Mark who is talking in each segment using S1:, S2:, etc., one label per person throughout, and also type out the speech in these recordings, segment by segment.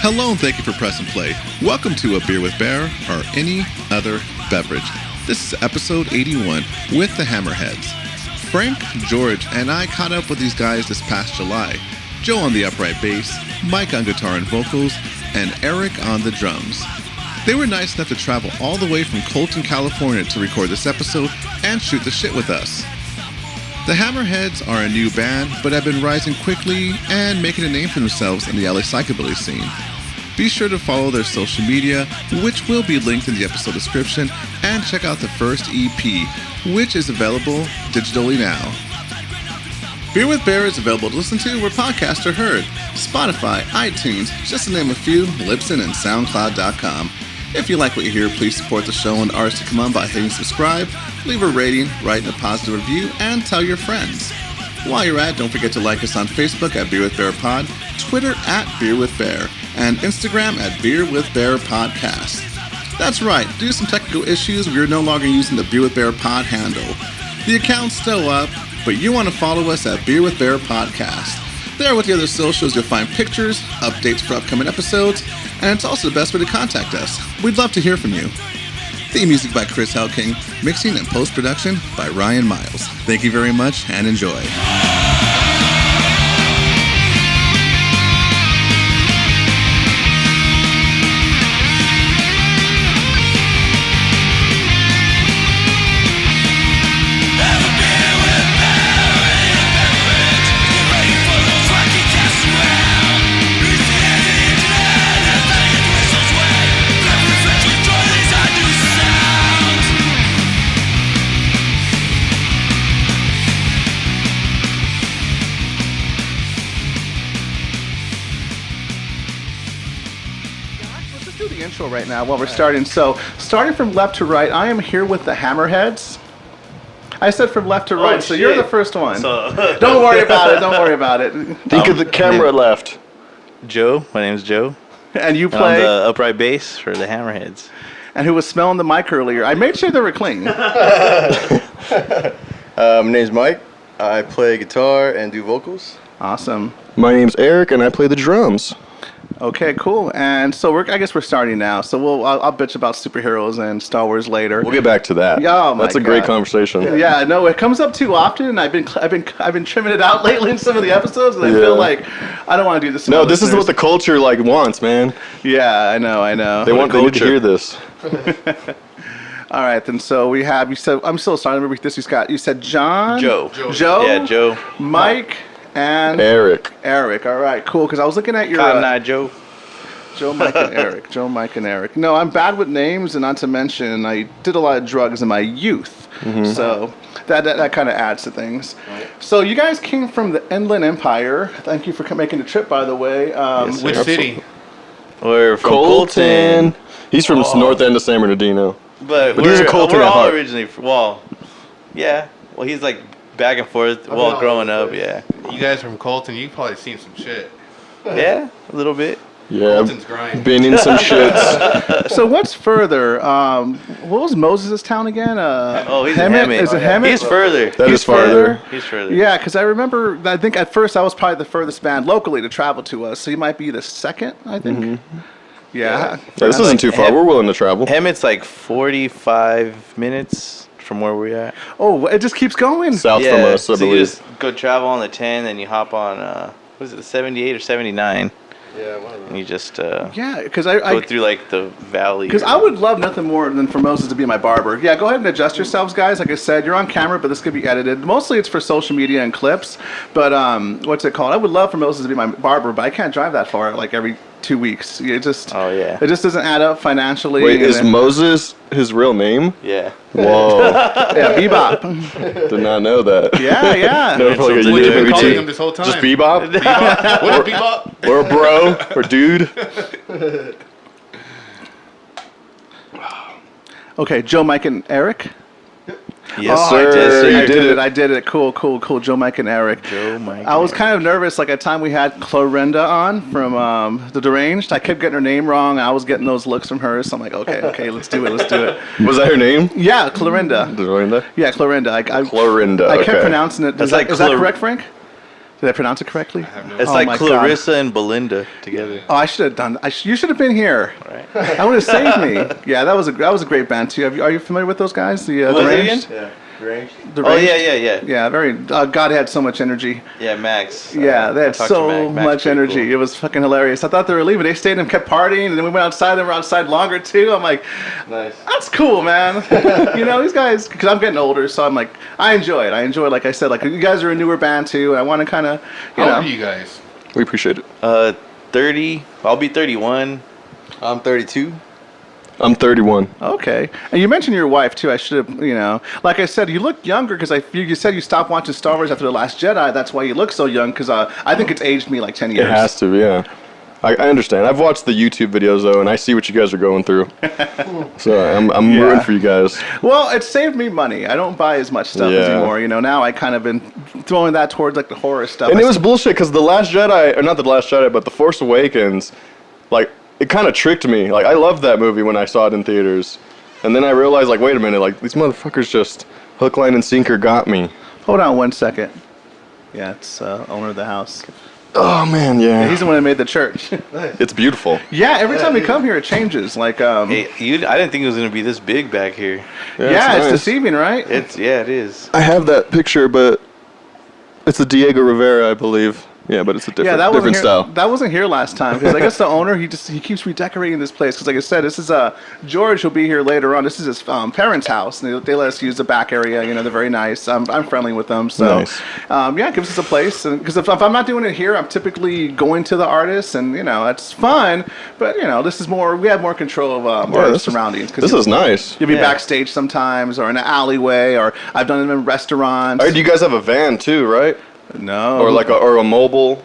S1: Hello and thank you for pressing play. Welcome to A Beer with Bear or Any Other Beverage. This is episode 81 with the Hammerheads. Frank, George, and I caught up with these guys this past July. Joe on the upright bass, Mike on guitar and vocals, and Eric on the drums. They were nice enough to travel all the way from Colton, California to record this episode and shoot the shit with us. The Hammerheads are a new band, but have been rising quickly and making a name for themselves in the LA psychobilly scene. Be sure to follow their social media, which will be linked in the episode description, and check out the first EP, which is available digitally now. Beer with Bear is available to listen to where podcasts are heard. Spotify, iTunes, just to name a few, Libsyn, and SoundCloud.com. If you like what you hear, please support the show and artists to come on by hitting subscribe, leave a rating, write a positive review, and tell your friends. While you're at, don't forget to like us on Facebook at Beer with Bear Pod, Twitter at Beer with Bear, and Instagram at Beer with Bear Podcast. That's right, due to some technical issues, we are no longer using the Beer with Bear Pod handle. The account's still up, but you want to follow us at Beer with Bear Podcast. There with the other socials, you'll find pictures, updates for upcoming episodes, and it's also the best way to contact us. We'd love to hear from you. Theme music by Chris Helking, mixing and post-production by Ryan Miles. Thank you very much and enjoy. Right now while we're starting. So starting from left to right, I am here with the Hammerheads. I said from left to right, so you're the first one. Don't worry about it. Don't worry about it.
S2: Think of the camera left.
S3: Joe. My name's Joe.
S1: And you play?
S3: I'm the upright bass for the Hammerheads.
S1: And who was smelling the mic earlier? I made sure they were clean.
S2: My name's Mike. I play guitar and do vocals.
S1: Awesome.
S2: My name's Eric, and I play the drums.
S1: Okay, cool. And so I guess we're starting now. So I'll bitch about superheroes and Star Wars later.
S2: We'll get back to that.
S1: Oh my
S2: That's a great conversation.
S1: Yeah, no, it comes up too often, and I've been trimming it out lately in some of the episodes, and I feel like I don't want to do this.
S2: No, this is what the culture wants, man.
S1: Yeah, I know.
S2: They need to hear this.
S1: All right, then. So we have. You said I'm still starting to remember this. You said John.
S3: Joe.
S1: Yeah,
S3: Joe.
S1: Mike. And
S2: Eric.
S1: All right, cool. Because I was looking at your
S3: Cotton Eye Joe.
S1: Joe, Mike, and Eric. Joe, Mike, and Eric. No, I'm bad with names, and not to mention I did a lot of drugs in my youth, so that kind of adds to things. Right. So you guys came from the Inland Empire. Thank you for making the trip, by the way.
S3: Yes,
S4: which city?
S3: We're from
S2: Colton. He's from north end of San Bernardino.
S3: But
S2: he's a Colton
S3: we're
S2: at
S3: all
S2: heart.
S3: originally he's like back and forth growing up, yeah.
S4: You guys from Colton, you probably seen some shit.
S3: Yeah, a little bit.
S2: Yeah,
S4: Colton's grind.
S2: been in some shits.
S1: So what's further? What was Moses' town again?
S3: He's in Hemet.
S1: Is it Hemet?
S3: He's further.
S2: That is farther.
S3: He's further.
S1: Yeah, because I remember, I think at first I was probably the furthest band locally to travel to us, so you might be the second, I think. Yeah.
S2: This isn't too far. We're willing to travel.
S3: Hemet's like 45 minutes from where we're at.
S1: Oh, it just keeps going.
S2: South from us, I
S3: so you
S2: believe.
S3: just go travel on the 10, then you hop on, the 78 or 79?
S2: Yeah, one of them.
S3: And you just
S1: Yeah, because
S3: go through like the valley.
S1: Because I would love nothing more than for Moses to be my barber. Yeah, go ahead and adjust yourselves, guys. Like I said, you're on camera, but this could be edited. Mostly it's for social media and clips. But what's it called? I would love for Moses to be my barber, but I can't drive that far like every 2 weeks. It just it just doesn't add up financially.
S2: Wait, is Moses his real name?
S3: Yeah.
S2: Whoa.
S1: Yeah, Bebop.
S2: Did not know that.
S1: Yeah.
S2: No, for like a
S4: What you been calling
S2: YouTube.
S4: him this whole time?
S2: Just Bebop?
S4: Bebop? What is Bebop?
S2: Or bro? Or dude?
S1: Okay, Joe, Mike, and Eric.
S3: Yes,
S2: sir. You
S1: I
S2: did it.
S1: I did it. Cool. Joe, Mike, and Eric. I was kind of nervous. Like at the time we had Clorinda on from the Deranged. I kept getting her name wrong. I was getting those looks from her. So I'm like, okay, let's do it.
S2: Was that her name?
S1: Yeah, Clorinda.
S2: Clorinda?
S1: Yeah, Clorinda.
S2: Clorinda.
S1: I kept
S2: okay.
S1: pronouncing it. Is
S3: That's
S1: that
S3: like
S1: correct, Frank? Did I pronounce it correctly?
S4: I have no.
S3: It's
S1: Oh
S3: like
S1: my God.
S3: Clarissa and Belinda together.
S1: Oh, I should have done. You should have been here.
S3: Right.
S1: That would have saved me. Yeah, that was a great band too. Are you familiar with those guys? The
S3: What was it
S1: Deranged?
S3: again?
S2: Yeah. Range.
S1: The
S3: Oh
S1: Deranged?
S3: yeah.
S1: Yeah, very. God, they had so much energy.
S3: Yeah, Max.
S1: Yeah, they
S3: I
S1: had
S3: talked to
S1: so
S3: Max. Max
S1: much
S3: pretty
S1: energy.
S3: cool.
S1: It was fucking hilarious. I thought they were leaving. They stayed and kept partying, and then we went outside. They were outside longer too. I'm like,
S2: Nice.
S1: that's cool, man. These guys, because I'm getting older, so I'm like, I enjoy it. I enjoy, like I said, like you guys are a newer band too, and I want to kind of,
S4: How old are you guys?
S5: We appreciate it.
S3: 30. I'll be 31.
S2: I'm 32.
S5: I'm 31.
S1: Okay. And you mentioned your wife too. I should have, like I said, you look younger because you said you stopped watching Star Wars after The Last Jedi. That's why you look so young. Because I think it's aged me like 10 years.
S5: It has to, yeah. I understand. I've watched the YouTube videos though, and I see what you guys are going through. So I'm
S1: Yeah.
S5: rooting for you guys.
S1: Well, it saved me money. I don't buy as much stuff
S5: Yeah.
S1: anymore. Now I kind of been throwing that towards like the horror stuff.
S5: And it was bullshit because the Last Jedi, or not the Last Jedi, but the Force Awakens, like it kind of tricked me. Like I loved that movie when I saw it in theaters, and then I realized, like, wait a minute, like these motherfuckers just hook, line, and sinker got me.
S1: Hold on 1 second. Yeah, it's owner of the house.
S5: Oh man, yeah.
S1: He's the one that made the church.
S5: It's beautiful.
S1: Yeah, every time we come here, it changes. Like,
S3: Hey, I didn't think it was gonna be this big back here.
S1: yeah, it's
S5: nice.
S1: deceiving, right?
S3: It is.
S5: I have that picture, but it's the Diego Rivera, I believe. Yeah, but it's a different,
S1: that wasn't
S5: different
S1: here.
S5: style.
S1: That wasn't here last time because I guess the owner he keeps redecorating this place because like I said, this is George will be here later on. This is his parents' house. And they let us use the back area. They're very nice. I'm friendly with them. So
S5: Nice.
S1: it gives us a place. And because if I'm not doing it here, I'm typically going to the artist, and it's fun. But this is more. We have more control of our surroundings. 'Cause
S5: This is nice.
S1: You'll be
S3: Yeah.
S1: backstage sometimes, or in an alleyway, or I've done it in restaurants.
S5: All right, you guys have a van too, right?
S1: No.
S5: Or like a mobile.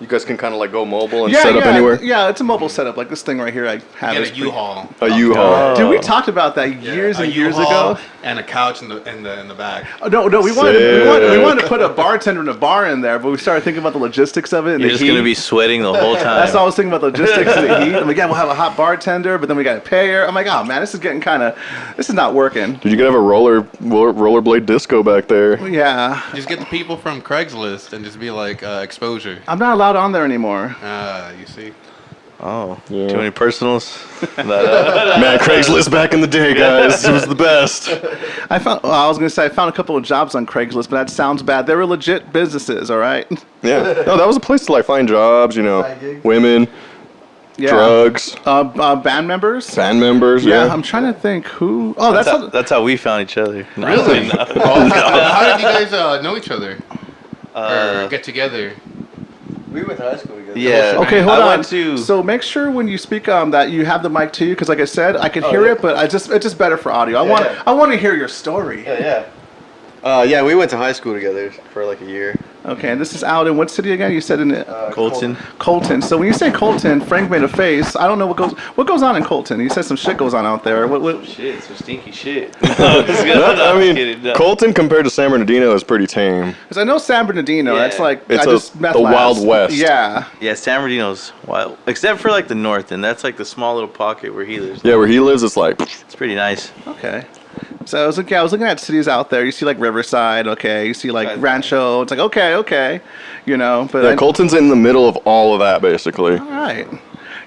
S5: You guys can kind of like go mobile and set up anywhere.
S1: Yeah, it's a mobile setup. Like this thing right here I have.
S4: Get
S1: is
S4: a
S1: pretty-
S4: U-Haul.
S5: A U-Haul.
S1: Dude, we talked about that years
S4: A
S1: and years
S4: U-Haul
S1: ago.
S4: and a couch in the back.
S1: Oh, no, we wanted to put a bartender in a bar in there, but we started thinking about the logistics of it. And
S3: You're
S1: the
S3: just
S1: heat.
S3: gonna be sweating the whole time.
S1: That's all I was thinking about, the logistics of the heat. I'm like, yeah, we'll have a hot bartender, but then we got to pay her. I'm like, oh man, this is not working.
S5: Dude, you could have a rollerblade disco back there.
S1: Yeah,
S4: Just get the people from Craigslist and just be like exposure.
S1: I'm not allowed on there anymore.
S4: You see.
S3: Oh,
S5: Yeah.
S3: too many personals.
S5: Man, Craigslist back in the day, guys. It was the best.
S1: I was gonna say I found a couple of jobs on Craigslist, but that sounds bad. They were legit businesses, all right.
S5: Yeah. No, that was a place to like find jobs,
S2: Side gigs.
S5: women,
S1: Yeah.
S5: drugs,
S1: Band members.
S5: band members.
S1: Yeah,
S5: Yeah.
S1: I'm trying to think who. Oh, that's
S3: That's how we found each other. No,
S4: Really?
S3: no.
S4: How did you guys know each other or
S3: Uh,
S4: get together?
S2: We went to high school together.
S3: Yeah.
S1: Okay, hold
S3: I
S1: on.
S3: went to.
S1: So make sure when you speak that you have the mic too, because like I said, I can
S2: Oh,
S1: hear
S2: yeah.
S1: it, but it's just better for audio.
S2: Yeah.
S1: I want to hear your story.
S2: Yeah. Yeah, we went to high school together for like a year.
S1: Okay, and this is out in what city again? You said in
S3: Colton.
S1: Colton. So when you say Colton, Frank made a face. I don't know what goes on in Colton. You said some shit goes on out there. What?
S3: Shit, some stinky shit.
S5: I mean, Colton compared to San Bernardino is pretty tame.
S1: Because I know San Bernardino.
S3: Yeah.
S1: That's like
S5: It's
S1: meth
S5: the
S1: labs.
S5: Wild West.
S1: Yeah.
S3: Yeah, San Bernardino's wild, except for like the north, and that's like the small little pocket where he lives.
S5: Yeah, where he lives, it's like,
S3: It's pretty nice.
S1: Okay. So I was looking at cities out there. You see like Riverside, okay. You see like
S3: Right.
S1: Rancho. It's like okay. But
S5: yeah, Colton's in the middle of all of that, basically.
S1: all right.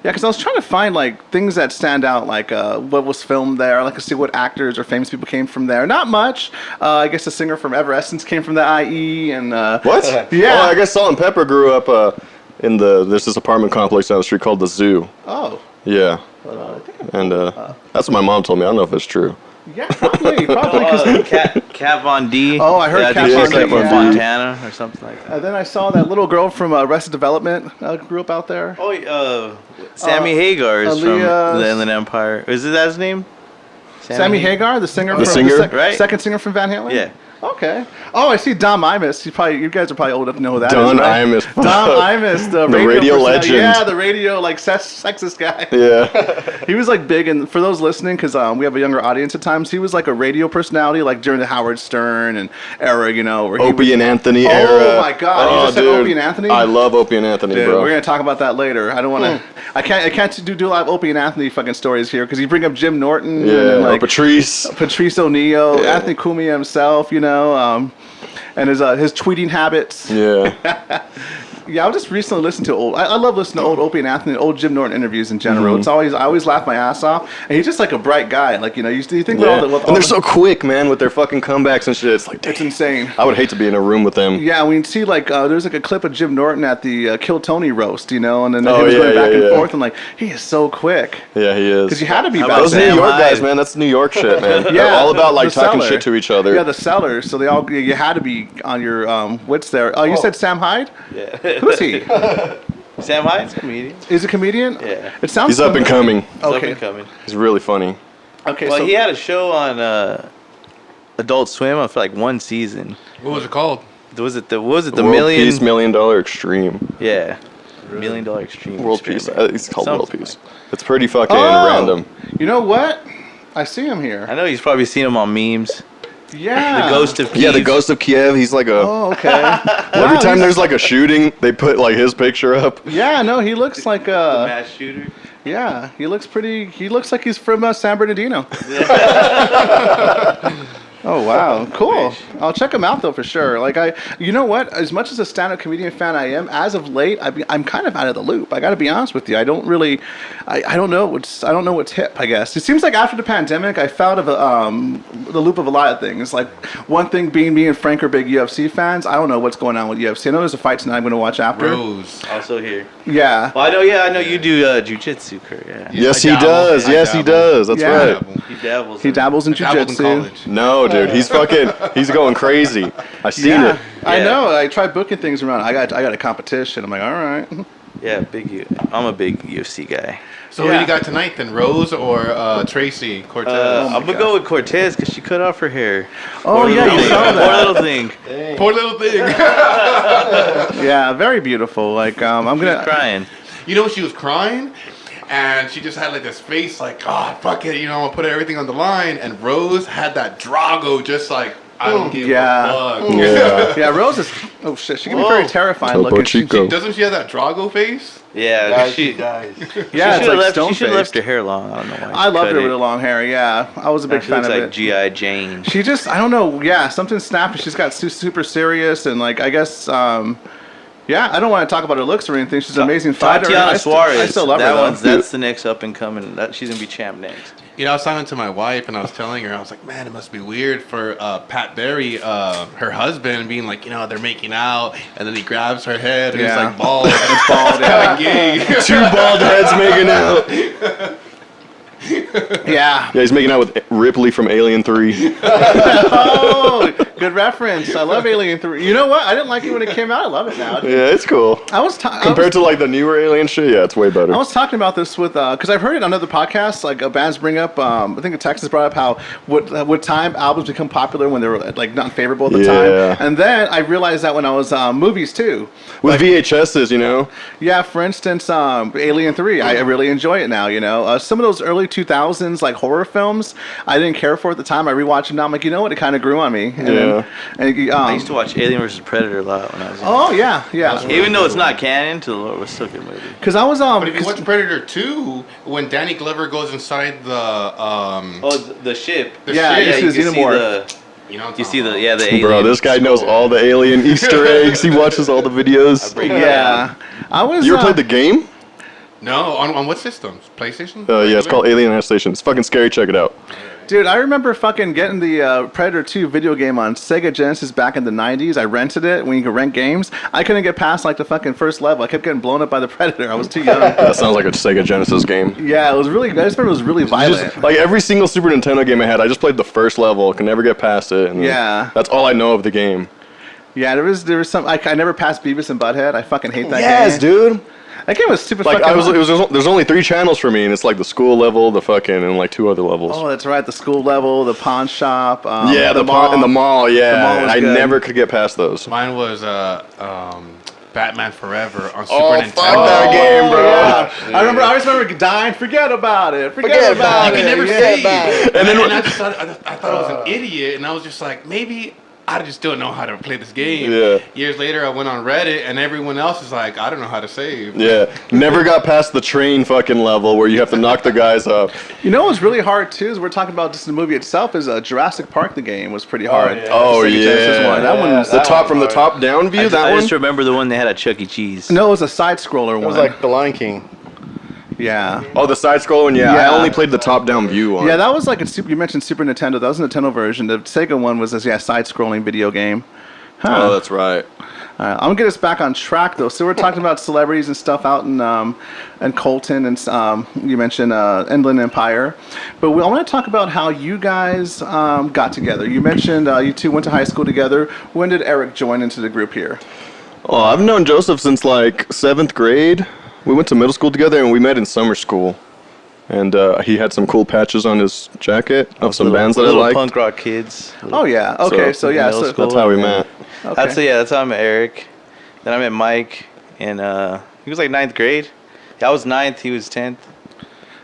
S1: Yeah, because I was trying to find like things that stand out, like what was filmed there. I like to see what actors or famous people came from there. Not much. I guess the singer from Everessence came from the IE, and
S5: What?
S1: Yeah.
S5: Oh, I guess Salt and Pepper grew up there's this apartment complex down the street called the Zoo.
S1: Oh,
S5: Yeah. And that's what my mom told me. I don't know if it's true.
S1: yeah, probably because.
S3: Cat Von D.
S1: Oh, I heard
S3: yeah,
S1: Kat
S3: I think
S5: Von
S3: she's
S5: D,
S3: like from
S5: yeah.
S3: Montana or something like that.
S1: And then I saw that little girl from Arrested Development grew up out there.
S3: Oh, Sammy Hagar is from
S1: Aaliyah-
S3: the Inland Empire. Is that his name?
S1: Sammy Hagar, the singer,
S5: The
S1: from
S5: singer?
S3: Right.
S1: second singer from Van Halen.
S3: Yeah.
S1: Okay. Oh, I see Dom Imus. You guys are probably old enough to know who that is.
S5: Don
S1: right?
S5: Imus.
S1: Dom Imus, the
S5: radio
S1: personality.
S5: legend.
S1: Yeah, the radio sexist guy.
S5: Yeah.
S1: He was like big, and for those listening, because we have a younger audience at times, he was like a radio personality, like during the Howard Stern and era, where he
S5: Opie and Anthony
S1: Oh,
S5: era.
S1: my God. You just said Opie and Anthony?
S5: I love Opie and Anthony,
S1: Dude,
S5: bro.
S1: we're gonna talk about that later. I don't want to. I can't do a lot of Opie and Anthony fucking stories here because you bring up Jim Norton,
S5: Yeah,
S1: and
S5: or
S1: like
S5: Patrice.
S1: Patrice O'Neill,
S5: Yeah.
S1: Anthony Cumia himself.
S6: and his tweeting habits.
S5: Yeah.
S6: Yeah, I just recently listened to old. I love listening to old Opie and Anthony, old Jim Norton interviews in general. It's always I always laugh my ass off, and he's just like a bright guy. Like you think about
S5: Yeah.
S6: all the
S5: And they're so quick, man, with their fucking comebacks and shit. It's like,
S6: it's
S5: damn.
S6: insane.
S5: I would hate to be in a room with them.
S6: Yeah, we see like there's like a clip of Jim Norton at the Kill Tony roast, and then
S5: Oh,
S6: he was
S5: yeah,
S6: going back
S5: yeah,
S6: and
S5: yeah.
S6: forth, and like he is so quick
S5: Yeah, he is.
S6: because you had to be
S3: How
S6: back
S3: about
S5: Those New
S6: then.
S5: York
S3: Hyde?
S5: guys, man, that's New York shit, man.
S6: Yeah,
S5: They're all about like
S6: the
S5: talking
S6: seller.
S5: shit to each other.
S6: Yeah, the sellers. So they all you had to be on your what's there? Oh, you said Sam Hyde?
S3: Yeah.
S6: Who's he?
S3: Sam Hyde's a comedian.
S6: Is a comedian?
S3: Yeah.
S6: It sounds.
S5: He's up and coming.
S3: He's up
S6: Okay.
S3: and coming.
S5: He's really funny.
S6: Okay.
S3: Well,
S6: so
S3: he had a show on Adult Swim for like one season.
S4: What was it called?
S3: Was it the
S5: World
S3: million?
S5: Peace, $1 Million Extreme.
S3: Yeah. $1 Million Extreme.
S5: World Peace.
S3: Experiment.
S5: It's called
S3: Something
S5: World Peace. It's pretty fucking
S6: Oh!
S5: random.
S6: You know what? I see him here.
S3: I know he's probably seen him on memes.
S6: Yeah.
S3: The Ghost of Kiev.
S5: Yeah, the Ghost of Kiev. He's like a.
S6: Oh, okay.
S5: Every
S6: Wow,
S5: time
S6: he's-
S5: there's like a shooting, they put like his picture up.
S6: Yeah, no, he looks like
S3: The mass shooter.
S6: yeah, he looks pretty. He looks like he's from San Bernardino. Oh wow, cool! I'll check him out though for sure. Like you know what? As much as a stand-up comedian fan I am, as of late, I'm kind of out of the loop. I got to be honest with you. I don't really, I don't know what's hip. I guess it seems like after the pandemic, I fell out of the loop of a lot of things. Like one thing being me and Frank are big UFC fans. I don't know what's going on with UFC. I know there's a fight tonight I'm going to watch after.
S4: Rose.
S3: Also here.
S6: Yeah.
S3: Well, I know you do jujitsu, Kurt. Yeah.
S5: Yes,
S4: I
S5: he
S4: dabble.
S5: does.
S4: I
S5: Yes, he
S4: dabble.
S5: does. That's
S6: Yeah.
S5: right.
S3: He dabbles.
S6: He dabbles in
S4: I dabbled in
S6: jiu-jitsu.
S4: college.
S5: No, dude, he's he's going crazy. I seen
S6: Yeah,
S5: it.
S6: I
S3: Yeah.
S6: know. I tried booking things around. I got a competition. I'm like, all right.
S3: Yeah, I'm a big UFC guy.
S4: So who
S6: Yeah.
S4: you got tonight then? Rose or Tracy Cortez?
S3: I'm gonna go with Cortez because she cut off her hair.
S6: Oh
S4: Poor
S6: yeah,
S4: little
S6: you
S4: thing.
S6: saw
S3: Poor
S6: that.
S3: little thing.
S4: Poor little thing.
S6: Yeah, very beautiful. Like I'm gonna.
S3: Crying.
S4: You know, she was crying, and she just had like this face, like, God, fuck it, I'm gonna put everything on the line. And Rose had that Drago, just like, I don't give
S6: Yeah.
S4: a fuck.
S5: Yeah.
S6: Yeah, Rose is. Oh shit, she can be
S3: Whoa.
S6: very terrifying
S5: Topo
S6: looking.
S5: Chico.
S4: Doesn't she have that Drago face?
S3: Yeah, she
S6: Yeah,
S3: should
S6: it's
S3: have
S6: like
S3: left.
S6: stone
S3: She should have left
S6: faced.
S3: her hair long. I don't know why.
S6: I
S3: she
S6: loved
S3: cut
S6: her with
S3: it.
S6: the long hair. Yeah, I was a big
S3: She
S6: fan
S3: looks
S6: of
S3: like
S6: it.
S3: G.I. Jane.
S6: She just, I don't know. Yeah, something snappy. She's got super serious, and like I guess. Yeah, I don't want to talk about her looks or anything. She's an amazing fighter.
S3: Tatiana
S6: I
S3: Suarez.
S6: still love
S3: that
S6: her though.
S3: one's that's the next up and coming. She's gonna be champ next.
S4: I was talking to my wife, and I was telling her, I was like, man, it must be weird for Pat Berry, her husband, being like, they're making out, and then he grabs her head, and
S6: Yeah.
S4: it's like bald.
S6: It's bald. Yeah.
S4: Gay.
S5: Two bald heads making out.
S6: Yeah.
S5: Yeah, he's making out with Ripley from Alien 3.
S6: Oh, good reference. I love Alien 3. You know what? I didn't like it when it came out. I love it now.
S5: Yeah, it's cool.
S6: I was
S5: Compared to like the newer Alien shit, yeah, it's way better.
S6: I was talking about this with because I've heard it on other podcasts. Like bands bring up, I think the Texas brought up how what time albums become popular when they were like not favorable at the
S5: Yeah.
S6: time. And then I realized that when I was movies too.
S5: With VHSs,
S6: Yeah, for instance, Alien 3, I really enjoy it now, some of those early 2000s, like, horror films, I didn't care for at the time. I rewatched them now, I'm like, you know what, it kind of grew on me. And
S5: Yeah.
S3: I used to watch Alien vs Predator a lot when I was young.
S6: Oh, yeah.
S3: Even though it's not canon, to the Lord, it was still a good movie.
S6: Because I was,
S4: But if you watch Predator 2, when Danny Glover goes inside the
S3: The ship.
S4: The
S6: Yeah,
S4: ship,
S6: you see
S3: you
S6: the
S3: can
S6: xenomorph.
S3: You see the alien.
S5: Bro, this guy knows all the Alien Easter eggs. He watches all the videos.
S6: Yeah. I was,
S5: You ever played the game?
S4: No, on what systems? PlayStation?
S5: Yeah, it's called Alien Isolation. It's fucking scary. Check it out.
S6: Dude, I remember fucking getting the Predator 2 video game on Sega Genesis back in the 90s. I rented it when you could rent games. I couldn't get past like the fucking first level. I kept getting blown up by the Predator. I was too young.
S5: That sounds like a Sega Genesis game.
S6: Yeah, it was really, I just remember it was really violent.
S5: Just, like every single Super Nintendo game I had, I just played the first level. Could never get past it. And
S6: Yeah.
S5: That's all I know of the game.
S6: Yeah, there was some. I never passed Beavis and Butthead. I fucking hate that
S5: Yes,
S6: game.
S5: dude.
S6: That game was stupid.
S5: Like
S6: fucking hard.
S5: there's only 3 channels for me, and it's like the school level, the fucking, and like 2 other levels.
S6: Oh, that's right. The school level, the pawn shop.
S5: Yeah, the mall and the mall. Yeah,
S6: The mall was
S5: I
S6: good.
S5: never could get past those.
S4: Mine was Batman Forever on Super
S5: Oh,
S4: Nintendo.
S5: fuck that game, bro.
S6: Yeah. I always remember dying. Forget about it. Forget about
S4: You
S6: it.
S4: can never
S6: Yeah.
S4: save.
S5: And then
S4: I just thought I thought I was an idiot, and I was just like, maybe I just don't know how to play this game.
S5: Yeah.
S4: Years later, I went on Reddit, and everyone else is like, I don't know how to save.
S5: Yeah, never got past the train fucking level where you have to knock the guys up.
S6: You know what's really hard too is we're talking about just the movie itself. Is Jurassic Park the game was pretty hard.
S3: yeah.
S5: Oh,
S6: The Sega Genesis
S5: yeah.
S6: one. That one was
S5: The top from the top down view.
S3: I
S5: That one.
S3: just remember the one they had at Chuck E. Cheese.
S6: no, it was a side scroller
S2: It
S6: one.
S2: was like The Lion King.
S6: yeah.
S5: Oh, the side scrolling. Yeah,
S6: Yeah.
S5: I only played the top down view one.
S6: Yeah, that was like a super. You mentioned Super Nintendo. That was a Nintendo version. The Sega one was this side-scrolling video game. Huh.
S5: Oh, that's right.
S6: I'm gonna get us back on track though. So we're talking about celebrities and stuff out in Colton, and you mentioned Inland Empire, but I want to talk about how you guys got together. You mentioned you two went to high school together. When did Eric join into the group here?
S5: Oh, I've known Joseph since like 7th grade. We went to middle school together and we met in summer school. And he had some cool patches on his jacket of some bands that I
S3: little
S5: liked.
S3: punk rock kids.
S6: Oh yeah. Okay. So, yeah.
S3: middle
S6: So,
S3: school.
S5: That's how we met.
S6: okay.
S3: That's how I met Eric. Then I met Mike, and he was like 9th grade. Yeah, I was 9th, he was 10th.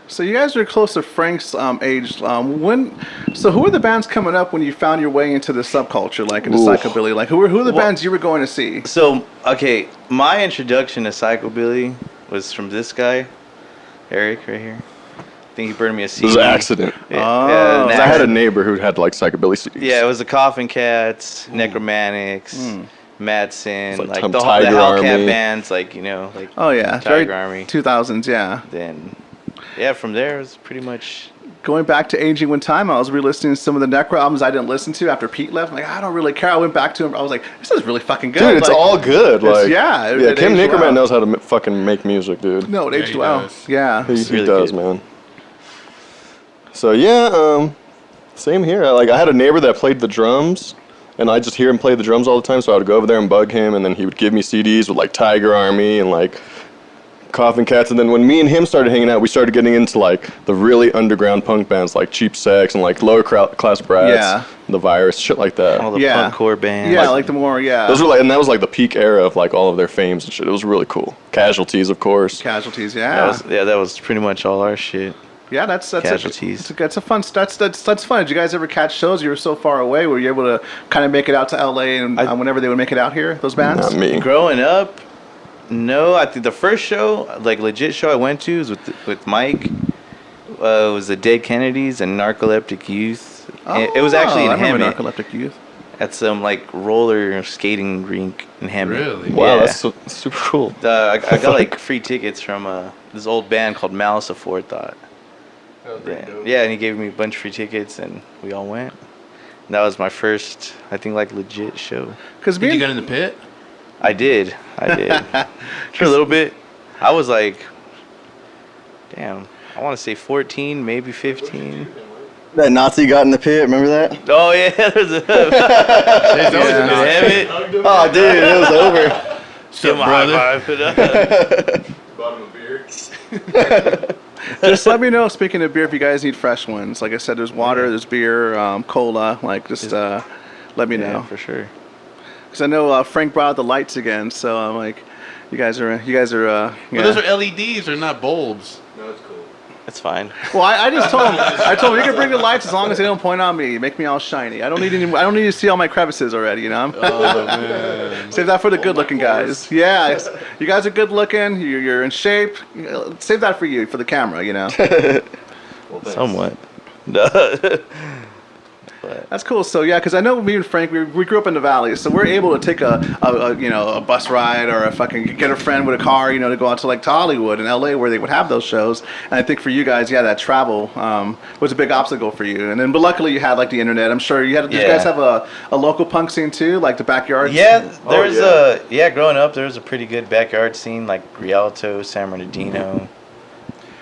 S6: So you guys are close to Frank's age. So who were the bands coming up when you found your way into the subculture, like into
S5: Ooh.
S6: psychobilly? Like who are the bands you were going to see?
S3: So, okay, my introduction to psychobilly was from this guy, Eric, right here. I think he burned me a
S5: It
S3: CD.
S5: was an accident.
S3: Yeah,
S6: Oh.
S3: yeah, an
S5: 'Cause I had a
S3: accident.
S5: neighbor who had like psychobilly CDs.
S3: Yeah, it was the Coffin Cats, Necromantics, Madsen,
S5: It's like
S3: like
S5: some
S3: the
S5: Tiger
S3: Hellcat
S5: Army.
S3: bands, like, you know, like
S6: Oh yeah,
S3: Tiger
S6: very
S3: Army.
S6: 2000s. Yeah.
S3: Then, yeah, from there it was pretty much.
S6: Going back to Aging One Time, I was re-listening to some of the Necro albums I didn't listen to after Pete left. I'm like, I don't really care. I went back to him. I was like, this is really fucking good.
S5: Dude, it's
S6: Like,
S5: all good.
S6: it's-
S5: Like,
S6: yeah, it
S5: Kim
S6: aged
S5: Nickerman
S6: well.
S5: knows how to fucking make music, dude.
S6: No, it
S4: Yeah,
S6: aged
S4: he
S6: well.
S4: does.
S6: Yeah.
S5: He
S3: really
S5: does,
S3: good.
S5: man. So yeah, same here. Like I had a neighbor that played the drums, and I just hear him play the drums all the time. So I would go over there and bug him, and then he would give me CDs with like Tiger Army and like Coffin Cats. And then when me and him started hanging out, we started getting into like the really underground punk bands like Cheap Sex and like Lower Class Brats,
S6: Yeah.
S5: The Virus, shit like that.
S3: All the
S6: Yeah.
S3: punk core bands.
S6: Yeah, like the more, yeah.
S5: Those were like, and that was like the peak era of like all of their fames and shit. It was really cool. Casualties, of course.
S6: Casualties,
S3: that was pretty much all our shit.
S6: yeah. That's
S3: Casualties.
S6: That's a fun. That's fun. Did you guys ever catch shows? You were so far away. Were you able to kind of make it out to LA and whenever they would make it out here? Those bands.
S5: Not me.
S3: Growing up, no. I think the first show, like legit show I went to, was with Mike. It was the Dead Kennedys and Narcoleptic Youth. It was actually in
S6: I remember
S3: Hemet
S6: Narcoleptic Youth.
S3: at some like roller skating rink in Hemet.
S4: Really?
S5: Wow,
S3: Yeah.
S5: that's super cool.
S3: I got like free tickets from this old band called Malice Aforethought. Yeah, and he gave me a bunch of free tickets, and we all went. And that was my first, I think, like legit show.
S6: Because
S4: Did you get in the pit?
S3: I did for a little bit. I was like, damn, I want to say 14, maybe 15.
S2: That Nazi got in the pit. Remember that?
S3: Oh yeah, there's a Hemet.
S2: Oh, dude, it was over.
S3: Give him a high five.
S6: just let me know. Speaking of beer, if you guys need fresh ones, like I said, there's water, there's beer, cola. Like just let me
S3: Yeah,
S6: know.
S3: for sure.
S6: Because I know Frank brought out the lights again, so I'm like, you guys are.
S4: But
S6: Yeah.
S4: those are LEDs, they're not bulbs.
S3: That's fine.
S6: Well, I just told him. I told him you can bring the lights as long as they don't point on me. Make me all shiny. I don't need any. I don't need to see all my crevices already. You know.
S4: Oh, man.
S6: Save that for the good-looking guys. Yeah, you guys are good-looking. You're in shape. Save that for you, for the camera. You know.
S3: Somewhat.
S6: That's cool. So yeah, because I know me and Frank, we grew up in the valley, so we're able to take a bus ride or get a friend with a car, to go out to Hollywood and LA where they would have those shows. And I think for you guys, yeah, that travel was a big obstacle for you. And then, but luckily you had the internet. I'm sure you had. Did you guys have a local punk scene too, like the backyard?
S3: Yeah, there's growing up there was a pretty good backyard scene like Rialto, San Bernardino.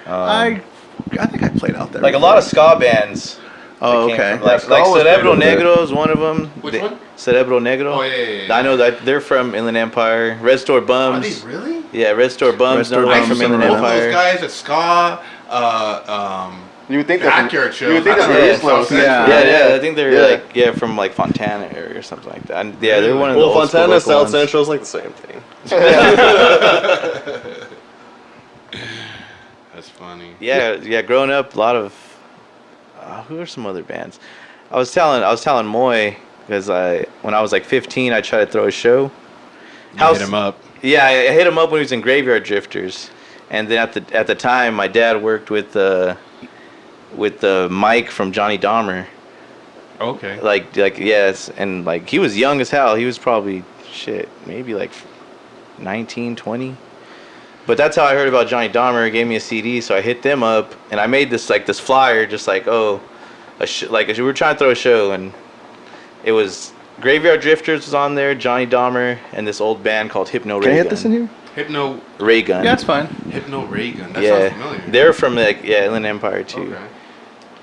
S6: I think I played out there.
S3: Like a lot of ska bands.
S6: Oh,
S3: that came
S6: okay.
S3: from, like
S5: was
S3: Cerebro
S5: pretty good.
S3: Negro is one of them.
S4: Which one?
S3: Cerebro Negro.
S4: Oh, yeah.
S3: I know that they're from Inland Empire. Red Store
S4: Are
S3: Bums.
S4: they really?
S3: Yeah, Red Store Bums.
S6: Red Store
S3: They're
S6: Bums
S3: from
S6: from
S3: Inland
S6: Inland
S4: Both
S3: Empire.
S4: those guys at Ska,
S2: You would think that.
S4: backyard shows.
S2: You would think
S4: I
S2: that's
S4: thought
S2: where
S4: they
S2: East
S4: were
S2: Los.
S4: South
S6: Yeah.
S4: Central.
S3: Yeah, I think they're from like Fontana area or something like that. And, yeah, they're one of the
S5: Well,
S3: old school
S5: Fontana,
S3: local
S5: South
S3: ones.
S5: Central is like the same thing.
S4: That's funny.
S3: Yeah. Growing up, a lot of who are some other bands? I was telling Moy because when I was like 15, I tried to throw a show.
S4: Hit him up.
S3: Yeah, I hit him up when he was in Graveyard Drifters, and then at the time, my dad worked with Mike from Johnny Dahmer.
S4: Okay.
S3: Like yes, and like he was young as hell. He was probably maybe like 19, 20. But that's how I heard about Johnny Dahmer. He gave me a CD, so I hit them up, and I made this flyer, just like we were trying to throw a show, and it was Graveyard Drifters was on there, Johnny Dahmer, and this old band called Hypno Ray Gun.
S5: Can I hit this in here?
S4: Hypno
S3: Ray Gun.
S6: Yeah, it's fine.
S4: Hypno Ray Gun. That
S3: Yeah,
S4: sounds familiar.
S3: they're from Inland Empire too.
S4: Okay.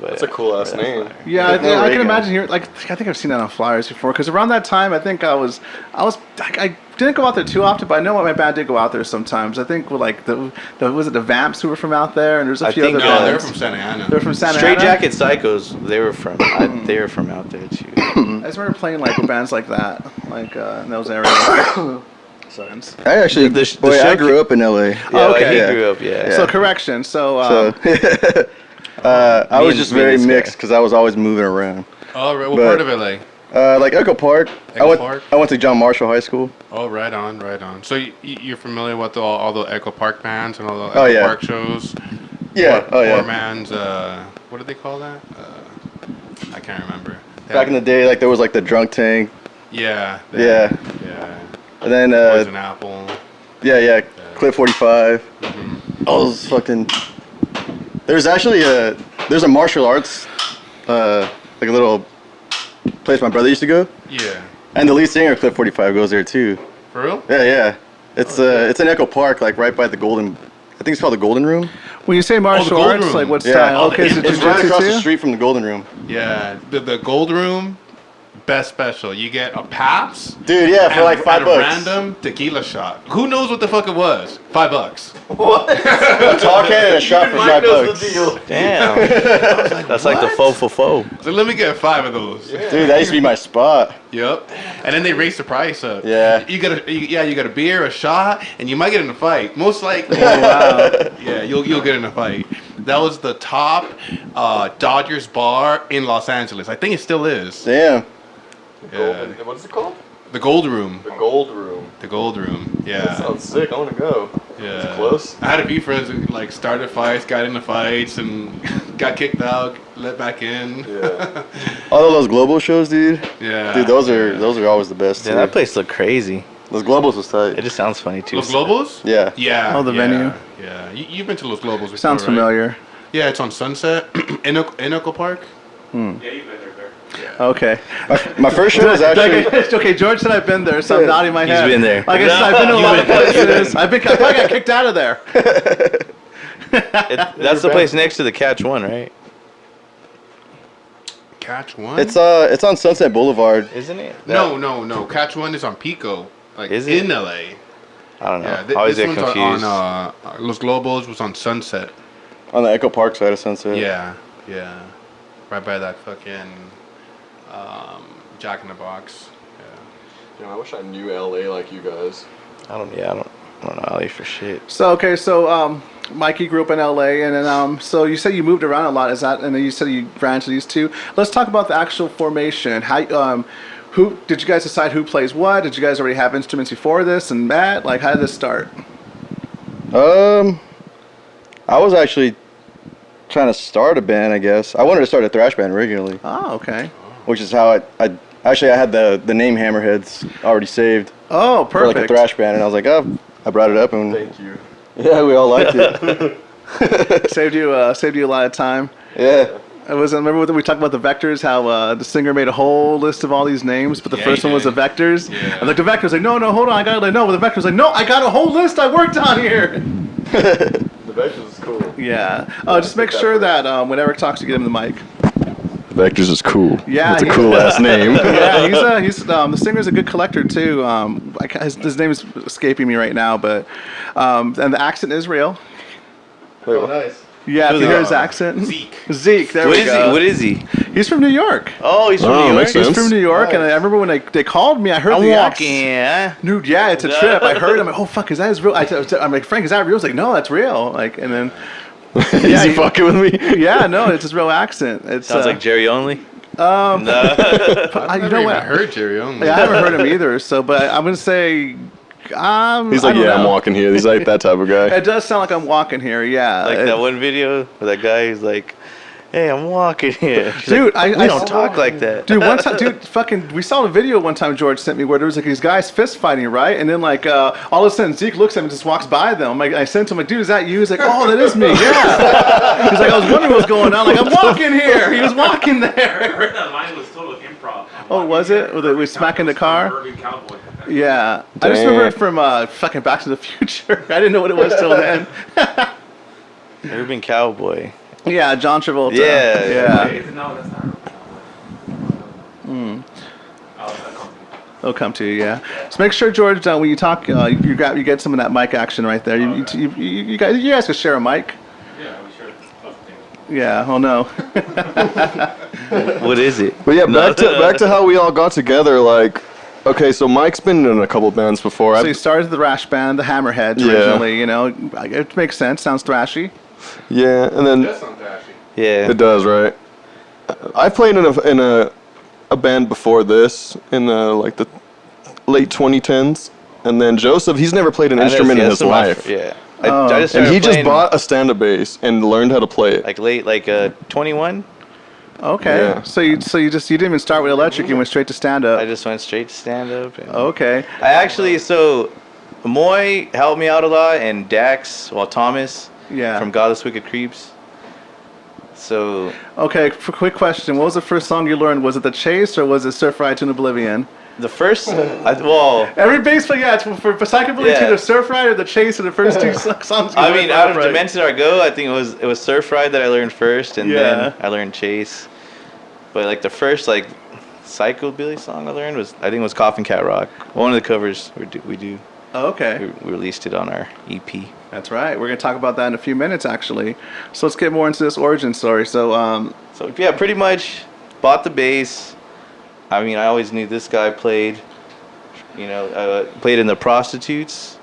S3: But,
S5: That's a cool ass name.
S6: Yeah,
S5: Hypno
S6: I
S5: Ray
S6: can
S5: Gun.
S6: imagine here. Like, I think I've seen that on flyers before. Because around that time, I think I didn't go out there too often, but I know my band did go out there sometimes. I think with like was it the Vamps who were from out there, and there's a
S3: I
S6: few
S3: think-
S6: other
S4: No, they're
S6: bands.
S4: from Santa Ana.
S6: They're from Santa
S3: Straight
S6: Ana.
S3: Jacket Psychos, they were from out there too.
S6: I just remember playing like with bands like that, like in those areas. Sons.
S2: I actually,
S3: The
S2: boy, I
S3: show
S2: grew up in LA.
S3: Yeah,
S6: Oh,
S3: like
S6: okay.
S3: he
S2: Yeah.
S3: grew up. Yeah.
S6: So correction. So,
S2: So, I
S3: Me
S2: was
S3: and-
S2: just
S3: me and
S2: very
S3: this guy.
S2: mixed because I was always moving around.
S4: Oh, right. What
S2: But-
S4: part of LA?
S2: Like Echo Park.
S4: Echo Park?
S2: I went to John Marshall High School.
S4: Oh, right on, right on. So you're familiar with all the Echo Park bands and all the
S2: Oh,
S4: Echo
S2: yeah.
S4: Park shows?
S2: Yeah.
S4: Poor,
S2: Oh yeah.
S4: Poor Man's, what did they call that? I can't remember.
S2: Back in the day, like there was like the Drunk Tank,
S4: Yeah.
S2: Yeah.
S4: Yeah.
S2: and then
S4: Poison Apple.
S2: yeah, Clip 45. All those fucking. There's actually there's a martial arts, like a little place my brother used to go,
S4: Yeah.
S2: and the lead singer of Clip 45 goes there too.
S4: For real?
S2: Yeah. It's in Echo Park, like right by the Golden. I think it's called the Golden Room.
S6: when you say martial
S4: Gold
S6: arts,
S4: Room.
S6: like what
S2: Yeah.
S6: style? Okay, is it
S2: It's right
S6: jiu-jitsu
S2: across the
S6: too?
S2: street from the Golden Room.
S4: Yeah. The Gold Room, best special. You get a Paps.
S2: Dude, yeah, for
S4: and-
S2: like $5.
S4: and a random tequila shot. Who knows what the fuck it was? $5.
S2: A tall can and a shot for $5.
S3: Damn. That's like the faux for faux.
S4: So let me get 5 of those.
S2: Dude, that used to be my spot.
S4: Yep. And then they raise the price up.
S2: Yeah.
S4: You got a beer, a shot, and you might get in a fight. Most likely. Yeah, you'll get in a fight. That was the top Dodgers bar in Los Angeles. I think it still is.
S2: Damn.
S4: Yeah.
S5: What is it called?
S4: The Gold Room.
S5: The Gold Room.
S4: The Gold Room. Yeah.
S5: Sounds sick. I want to go.
S4: Yeah.
S5: close.
S4: I had a few friends who like started fights, got into fights, and got kicked out, let back in.
S5: Yeah.
S2: All of those global shows, dude.
S4: Yeah.
S2: Dude, those are always the best.
S3: Yeah,
S2: too.
S3: that place looked crazy.
S2: Those globals was tight.
S3: It just sounds funny too.
S4: Los Globos?
S2: Yeah.
S4: Yeah.
S6: Oh, the
S4: yeah,
S6: venue?
S4: Yeah. You've been to Los Globos before,
S6: Sounds
S4: right?
S6: familiar.
S4: Yeah, it's on Sunset in Echo Park.
S6: Okay.
S2: My first show was actually.
S6: Okay, George said I've been there, so I'm nodding my
S3: He's
S6: head.
S3: been there.
S6: Like I said, I've been to a lot of places. I probably got kicked out of there.
S3: That's the place next to the Catch One, right?
S4: Catch One?
S2: It's on Sunset Boulevard.
S3: Isn't it?
S4: No. Catch One is on Pico, like
S3: Is it?
S4: in LA.
S3: I don't know.
S4: Yeah,
S3: I always
S4: this
S3: get
S4: one's
S3: confused.
S4: on Los Globos was on Sunset.
S2: On the Echo Park side of Sunset.
S4: Yeah, right by that fucking Jack in the Box. Yeah.
S5: I wish I knew LA like you guys.
S3: I don't know LA for shit.
S6: So Mikey grew up in LA, and then so you said you moved around a lot. Is that? And then you said you ran to these two. Let's talk about the actual formation. How who did you guys decide who plays what? Did you guys already have instruments before this and that? Like, how did this start?
S2: I was actually trying to start a band, I guess. I wanted to start a thrash band originally,
S6: Oh, okay.
S2: which is how I had the name Hammerheads already saved
S6: Oh,
S2: for like
S6: perfect.
S2: a thrash band, and I was like, oh, I brought it up, and
S5: Thank you.
S2: yeah, we all liked it.
S6: saved you a lot of time.
S2: Yeah.
S6: Remember when we talked about the vectors? How the singer made a whole list of all these names, but the
S4: Yeah,
S6: first
S4: he
S6: one was the
S4: did.
S6: vectors.
S4: Yeah.
S6: And like the vectors, like no, hold on, I got it. No, but the vectors, like no, I got a whole list I worked on here.
S5: The Vectors is cool.
S6: Yeah. Just make sure that when Eric talks, you get him the mic.
S5: Vectors is cool.
S6: Yeah,
S5: That's a
S6: he-
S5: cool ass name.
S6: Yeah, he's the singer's a good collector too. His name is escaping me right now, but and the accent is real.
S2: Wait, nice.
S6: Yeah, if you hear his accent, Zeke. There
S3: What
S6: we
S3: is
S6: go.
S3: he? What is he?
S6: He's from New York.
S3: Oh, he's from
S5: Oh,
S3: New York.
S5: makes sense.
S6: He's from New York, and I
S2: Nice.
S6: remember when they called me, I heard
S3: I'm
S6: the
S3: walking.
S6: accent.
S3: Yeah.
S6: Dude, yeah, it's a trip. I heard him. Oh fuck, is that his real? I'm like, Frank, is that real? He's like, no, that's real. Like, and then
S5: Is he fucking with me?
S6: yeah, no, it's his real accent. It's
S3: Sounds like Jerry Only. No.
S4: I've
S6: you
S4: never
S6: know
S4: even
S6: what?
S4: heard Jerry Only.
S6: Yeah, I haven't heard him either. So, but I'm gonna say,
S5: He's
S6: I
S5: like,
S6: don't
S5: yeah, I'm
S6: know.
S5: walking here. He's like that type of guy.
S6: It does sound like I'm walking here. Yeah.
S3: Like that one video where that guy is like, "Hey, I'm walking here." She's
S6: Dude,
S3: like,
S6: I
S3: we don't talk like that.
S6: Dude, one time, we saw a video one time George sent me where there was like these guys fist fighting, right? And then like all of a sudden Zeke looks at him and just walks by them. Like I sent him like, dude, is that you? He's like, oh, that is me, yeah. He's like, I was wondering what's going on. Like I'm walking here. He was walking there.
S7: That line was total improv.
S6: Oh, was it? Was we smacking the car?
S7: Urban Cowboy.
S6: Yeah. I just remember it from fucking Back to the Future. I didn't know what it was till then.
S3: Urban Cowboy.
S6: Yeah, John Travolta.
S3: Yeah.
S7: No, that's not Urban Cowboy.
S6: They'll come to you, yeah. So make sure, George, when you talk, you get some of that mic action right there. You guys could share a mic.
S7: Yeah, we sure.
S6: Yeah. Oh no.
S3: What is it?
S5: But yeah, back to how we all got together. Like, okay, so Mike's been in a couple bands before.
S6: So you started the Rash Band, the Hammerheads
S5: Yeah.
S6: originally. You know, it makes sense. Sounds thrashy.
S5: Yeah, and then
S4: That's not trashy.
S3: Yeah.
S5: it does, right? I played in a band before this in like the late 2010s, and then Joseph, he's never played an
S3: I know,
S5: instrument
S3: see,
S5: in
S3: that's
S5: his
S3: my
S5: life,
S3: yeah.
S6: Oh.
S3: I just
S5: and
S3: started
S5: he just
S3: playing,
S5: bought a stand-up bass and learned how to play it.
S3: like late, 21.
S6: Okay.
S5: Yeah.
S6: So you didn't even start with electric. You went straight to stand
S3: I
S6: up.
S3: just went straight to stand up. And
S6: Okay.
S3: I actually, so Moy helped me out a lot, and Dax, Thomas
S6: Yeah.
S3: from Godless Wicked Creeps. So
S6: Okay. Quick question. What was the first song you learned? Was it The Chase or was it Surf Ride to Oblivion?
S3: the first,
S6: Every bass player, yeah, it's for Psychobilly
S3: Yeah.
S6: to the Surf Ride or The Chase are the first two songs. You
S3: I
S6: learned
S3: mean,
S6: for
S3: out of
S6: Surf Ride.
S3: Demented Our Go, I think it was Surf Ride that I learned first, and
S6: Yeah.
S3: then I learned Chase. But like the first like Psychobilly song I learned was Coffin Cat Rock. One of the covers we do.
S6: Oh, okay.
S3: We released it on our E EP.
S6: That's right. We're going to talk about that in a few minutes, actually. So let's get more into this origin story. So,
S3: So yeah, pretty much bought the bass. I mean, I always knew this guy played. You know, played in the Prostitutes.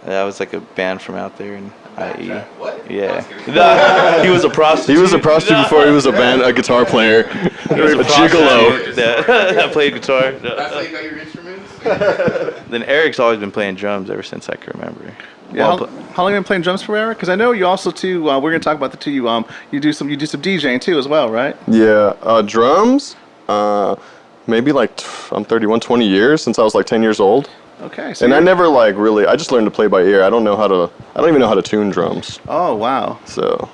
S3: That was like a band from out there in IE.
S4: What?
S3: Yeah. Nah, he was a prostitute.
S5: He was a prostitute before he was a guitar player, a gigolo.
S3: That played guitar.
S4: That's how you got your instruments?
S3: Then Eric's always been playing drums ever since I can remember.
S6: yeah,
S3: Well,
S6: how long have you been playing drums for, Eric? Because I know you also, too, we're going to talk about the two, you do some DJing, too, as well, right?
S5: Yeah, drums. Maybe like I'm 31, 20 years since I was like 10 years old.
S6: Okay. So
S5: And I
S6: you're-
S5: never like really. I just learned to play by ear. I don't even know how to tune drums.
S6: Oh, wow.
S5: So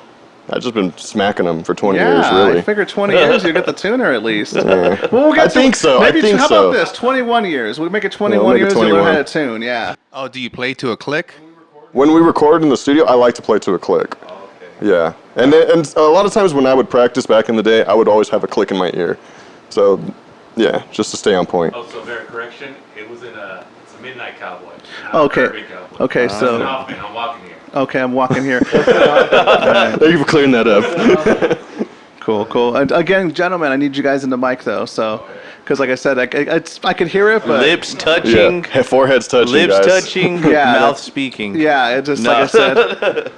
S5: I've just been smacking them for 20
S6: Yeah,
S5: years, really.
S6: I figured 20 years you get the tuner at least.
S5: Yeah.
S6: Well, we'll get
S5: I think so.
S6: Maybe
S5: I think
S6: how
S5: so.
S6: about this? 21 years. We'll make it 21
S5: make it
S6: years. You'll learn
S5: 21.
S6: how to tune. Yeah.
S4: Oh, do you play to a click?
S5: When we record in the studio, I like to play to a click. Yeah, and a lot of times when I would practice back in the day, I would always have a click in my ear. So, yeah, just to stay on point.
S7: Oh, so very correction. It was it's a Midnight Cowboy. not
S6: Okay.
S7: Urban Cowboy.
S6: Okay.
S7: It's an
S6: So.
S7: Hoffman, I'm walking here.
S6: Okay, I'm walking here.
S5: Thank you for clearing that up.
S6: Cool, cool. And again, gentlemen, I need you guys in the mic though, so because like I said, I could hear it, but
S3: lips touching,
S5: Yeah, foreheads touching,
S3: lips
S5: guys.
S3: touching,
S6: Yeah,
S3: mouth
S6: that's-
S3: speaking.
S6: yeah, it just
S3: No.
S6: like I said.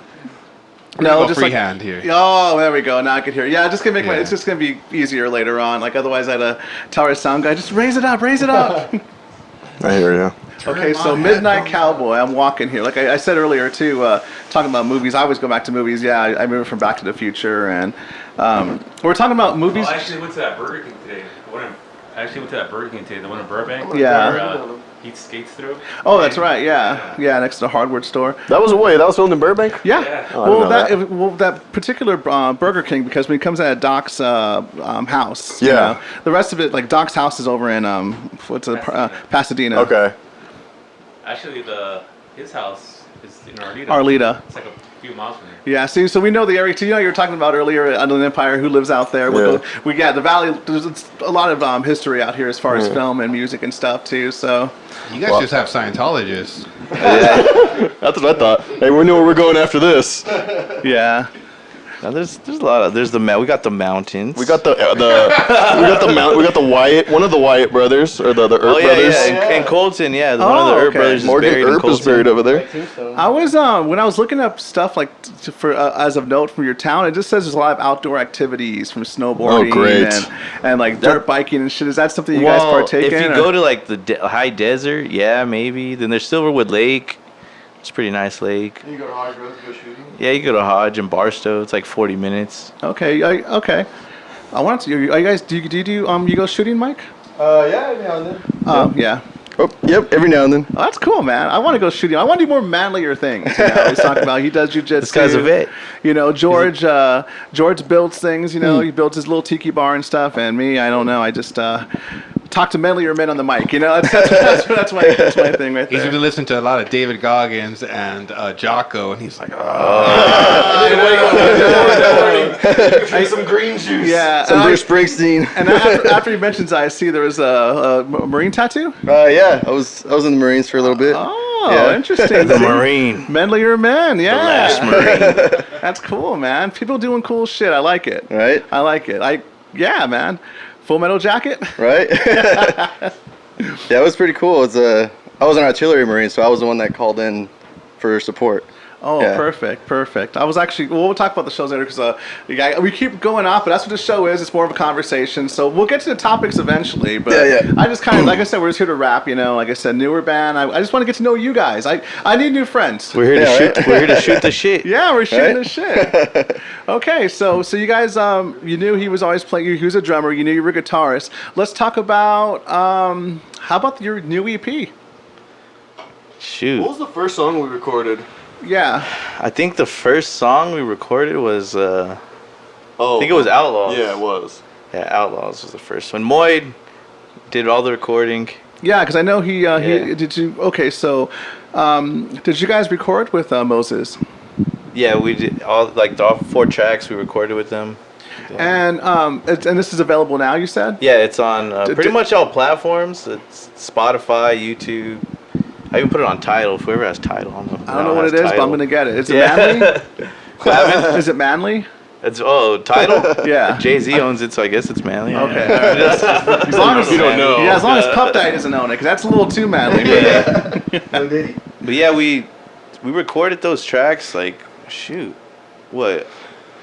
S4: No,
S6: just
S4: freehand here.
S6: Oh, there we go. Now I can hear. Yeah, just gonna make
S4: Yeah.
S6: it's just gonna be easier later on. Like otherwise, I'd tell our sound guy just raise it up, raise it up.
S5: I hear you.
S6: Okay, so Midnight Cowboy, I'm walking here. Like I said earlier too, talking about movies. I always go back to movies. Yeah, I remember from Back to the Future, and we're talking about movies.
S7: Oh, I actually went to that Burger King today. I actually went to that Burger King today, the one in Burbank.
S6: Yeah.
S7: Where he skates through.
S6: Oh, that's right. Yeah, next to the hardware store.
S5: That was filmed in Burbank?
S6: Yeah.
S7: Yeah.
S5: Oh, I didn't know
S6: Well, that particular Burger King, because when he comes in at Doc's house, you
S5: Yeah.
S6: know, the rest of it, like Doc's house is over in Pasadena.
S5: Okay.
S7: Actually, his house is in Arleta.
S6: Arleta.
S7: It's like a few miles from here.
S6: Yeah, see, so we know the area too. You know, you were talking about earlier, Inland Empire, who lives out there.
S5: Yeah.
S6: The Valley. There's a lot of history out here as far as film and music and stuff too. So
S4: You guys just have Scientologists.
S5: That's what I thought. Hey, we know where we're going after this.
S6: yeah.
S3: Now there's a lot of we got the mountains.
S5: We got the we got the Wyatt, one of the Wyatt brothers or the Earp brothers.
S3: In Colton, one of the Earp
S6: okay.
S3: brothers is
S5: Morgan
S3: buried in
S5: Earp is
S3: Colton.
S5: buried over there.
S6: I was when I was looking up stuff like for as of note from your town, it just says there's a lot of outdoor activities from snowboarding
S5: great.
S6: and like dirt biking and shit. Is that something you guys partake in?
S3: If you
S6: or-
S3: go to like the high desert, yeah, maybe. Then there's Silverwood Lake. It's a pretty nice lake.
S2: You go to Hodge Road to go shooting?
S3: Yeah, you go to Hodge and Barstow. It's like 40 minutes.
S6: Okay, okay. I want to. Are you guys? Do you you go shooting, Mike?
S2: Yeah, every now and then.
S6: Yeah.
S2: Oh, yep, every now and then.
S6: Oh, that's cool, man. I want to go shooting. I want to do more manlier things. You know, he's talking about he does jujitsu.
S3: This guy's a vet.
S6: You know, George builds things. You know, he builds his little tiki bar and stuff. And me, I don't know. I just talk to manlier men on the mic. You know, that's my thing right
S4: He's
S6: there.
S4: been listening to a lot of David Goggins and Jocko, and he's like,
S5: Some green juice.
S6: Yeah.
S2: Some
S6: and
S2: Bruce Springsteen.
S6: and after he mentions IC, there was a Marine tattoo.
S2: Yeah, I was in the Marines for a little bit.
S6: Oh,
S2: Yeah.
S6: interesting.
S3: The Marine.
S6: Manlier men, yeah.
S3: last Marine.
S6: That's cool, man. People doing cool shit. I like it.
S2: Right?
S6: I like it. Yeah, man. Full Metal Jacket.
S2: Right? Yeah, it was pretty cool. I was an artillery Marine, so I was the one that called in for support.
S6: Oh,
S2: Yeah.
S6: perfect. I was actually. Well, we'll talk about the shows later because we keep going off, but that's what the show is. It's more of a conversation. So we'll get to the topics eventually. But
S2: Yeah.
S6: I just kind of, like I said, we're just here to rap. You know, like I said, newer band. I just want to get to know you guys. I need new friends.
S3: We're here
S2: Yeah,
S3: to
S2: right?
S3: shoot. We're here to shoot the shit.
S6: Yeah, we're shooting
S2: Right?
S6: the shit. Okay, so you guys, you knew he was always playing. He was a drummer. You knew you were a guitarist. Let's talk about how about your new EP?
S3: Shoot.
S5: What was the first song we recorded?
S6: Yeah.
S3: I think the first song we recorded was I
S5: Oh,
S3: think it was Outlaws.
S5: Yeah, it was.
S3: Yeah, Outlaws was the first one. Moyd did all the recording.
S6: Yeah, because I know he
S3: Yeah.
S6: did you. Okay, so did you guys record with Moses?
S3: Yeah, we did all all 4 tracks we recorded with them.
S6: And this is available now. You said.
S3: Yeah, it's on
S6: D-
S3: pretty
S6: d-
S3: much all platforms. It's Spotify, YouTube. I even put it on Tidal. If whoever has Tidal, I
S6: I don't know what it is, but I'm gonna get it. Is it
S3: Yeah.
S6: Manly? Is it Manly?
S3: It's Tidal.
S6: Yeah.
S3: Jay-Z owns it, so I guess it's Manly.
S6: Okay. All right. As long as
S5: You don't know.
S6: Yeah, as long as Puff Daddy doesn't own it, because that's a little too manly.
S3: But yeah, we recorded those tracks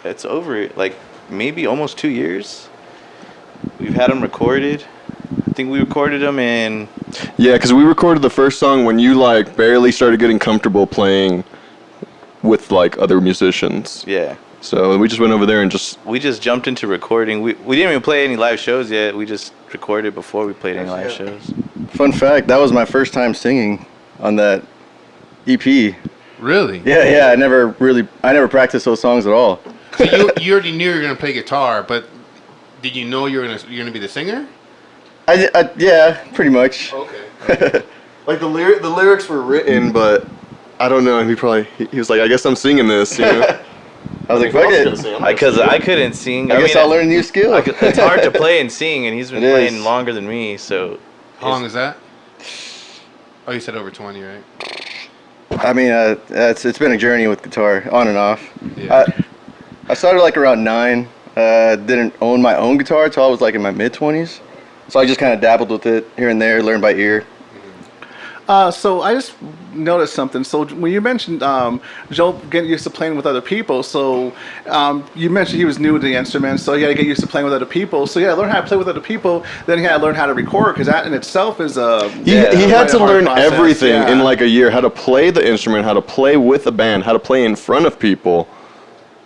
S3: it's over maybe almost 2 years. We've had them recorded. I think we recorded them in
S5: Yeah, because we recorded the first song when you barely started getting comfortable playing with other musicians.
S3: yeah.
S5: So we just went over there and
S3: We just jumped into recording. We didn't even play any live shows yet. We just recorded before we played any live shows.
S2: Fun fact, that was my first time singing on that EP.
S4: really?
S2: Yeah, I never practiced those songs at all.
S4: So you already knew you were gonna play guitar, but did you know you're gonna be the singer?
S2: Yeah, pretty much.
S4: Okay.
S5: the lyrics were written, but I don't know. He was like, I guess I'm singing this. You know?
S2: I was like, fuck it.
S3: Because I couldn't sing.
S2: I guess I'll learn a new skill.
S3: It's hard to play and sing, and he's been
S2: It is.
S3: playing longer than me. So
S4: How long is that? Oh, you said over 20, right?
S2: I mean, it's been a journey with guitar, on and off.
S4: Yeah.
S2: I started around 9. Didn't own my own guitar until I was in my mid-20s. So I just kind of dabbled with it here and there, learned by ear.
S6: So I just noticed something. So when you mentioned Joe getting used to playing with other people, so you mentioned he was new to the instrument, so he had to get used to playing with other people. So yeah, learn how to play with other people. Then he had to learn how to record, because that in itself is
S5: He had to learn
S6: process.
S5: everything
S6: Yeah.
S5: in a year. How to play the instrument, how to play with a band, how to play in front of people.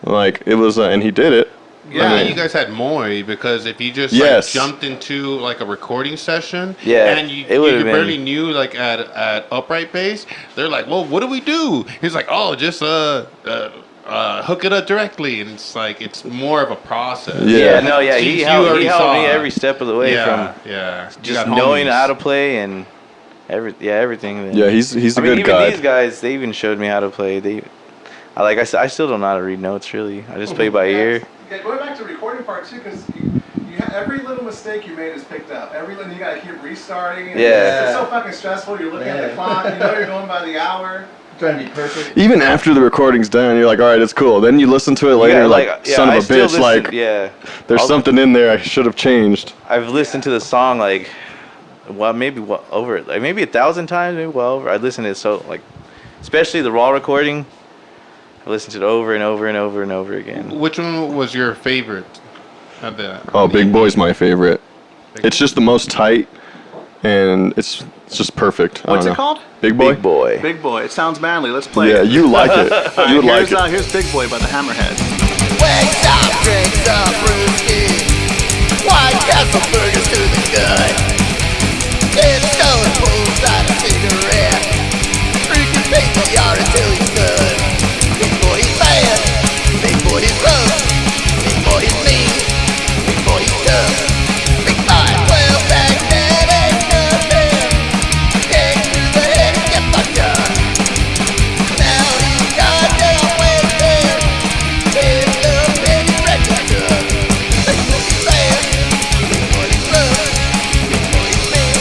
S5: It was, and he did it.
S4: Yeah,
S5: I mean-
S4: you guys had Moy, because if you just
S5: Yes.
S4: jumped into a recording session,
S3: Yeah,
S4: and you
S3: it would've been-
S4: barely knew at upright bass, they're like, well, what do we do? He's like, oh, just hook it up directly, and it's more of a process.
S5: Yeah.
S3: He
S4: You
S3: helped
S4: already saw
S3: me
S4: it.
S3: every step of the way
S4: Yeah,
S3: from
S4: yeah. You
S3: just
S4: got
S3: knowing
S4: homies.
S3: how to play and everything.
S5: Yeah, he's a
S3: I mean,
S5: good
S3: even
S5: guy.
S3: these guys, they even showed me how to play. I still don't know how to read notes really. I just play by ear.
S6: Yeah, going back to the recording part too, because every little mistake you made is picked up. Every little you gotta keep restarting. And
S3: Yeah.
S6: It's so fucking stressful. You're looking at the clock. You know you're going by the hour.
S2: Trying to be perfect.
S5: Even after the recording's done, you're like, all right, it's cool. Then you listen to it later,
S3: Yeah,
S5: like, son
S3: I
S5: of a
S3: still
S5: bitch, like,
S3: yeah.
S5: there's
S3: I'll-
S5: something in there I should have changed.
S3: I've listened to the song like, well, maybe over like maybe 1,000 times, maybe well over. I listened to it so like, especially the raw recording. I listened to it over and over and over and over again.
S4: Which one was your favorite of the?
S5: Oh, Big Boy's my favorite. It's just the most tight, and it's just perfect. I
S6: What's
S5: don't
S6: it
S5: know.
S6: called?
S5: Big Boy?
S3: Big boy.
S6: Big Boy. It sounds manly. Let's play
S5: Yeah,
S6: it.
S5: you like it. You would like
S6: here's,
S5: it.
S6: Here's Big Boy by the Hammerheads.
S8: Wakes up, drinks a brewski. White Castle burgers to the gut. Sits stone, pulls out a cigarette. Freaking PCR until he's done. Big boy is bad. Big boy is rough. Big boy is mean. Big boy is tough. Big boy, 12 back, that ain't nothing. Kick through the head and get fucked up. Now he's goddamn wasted. Picked up in his record truck. Big boy is bad. Big boy is rough. Big boy is mean.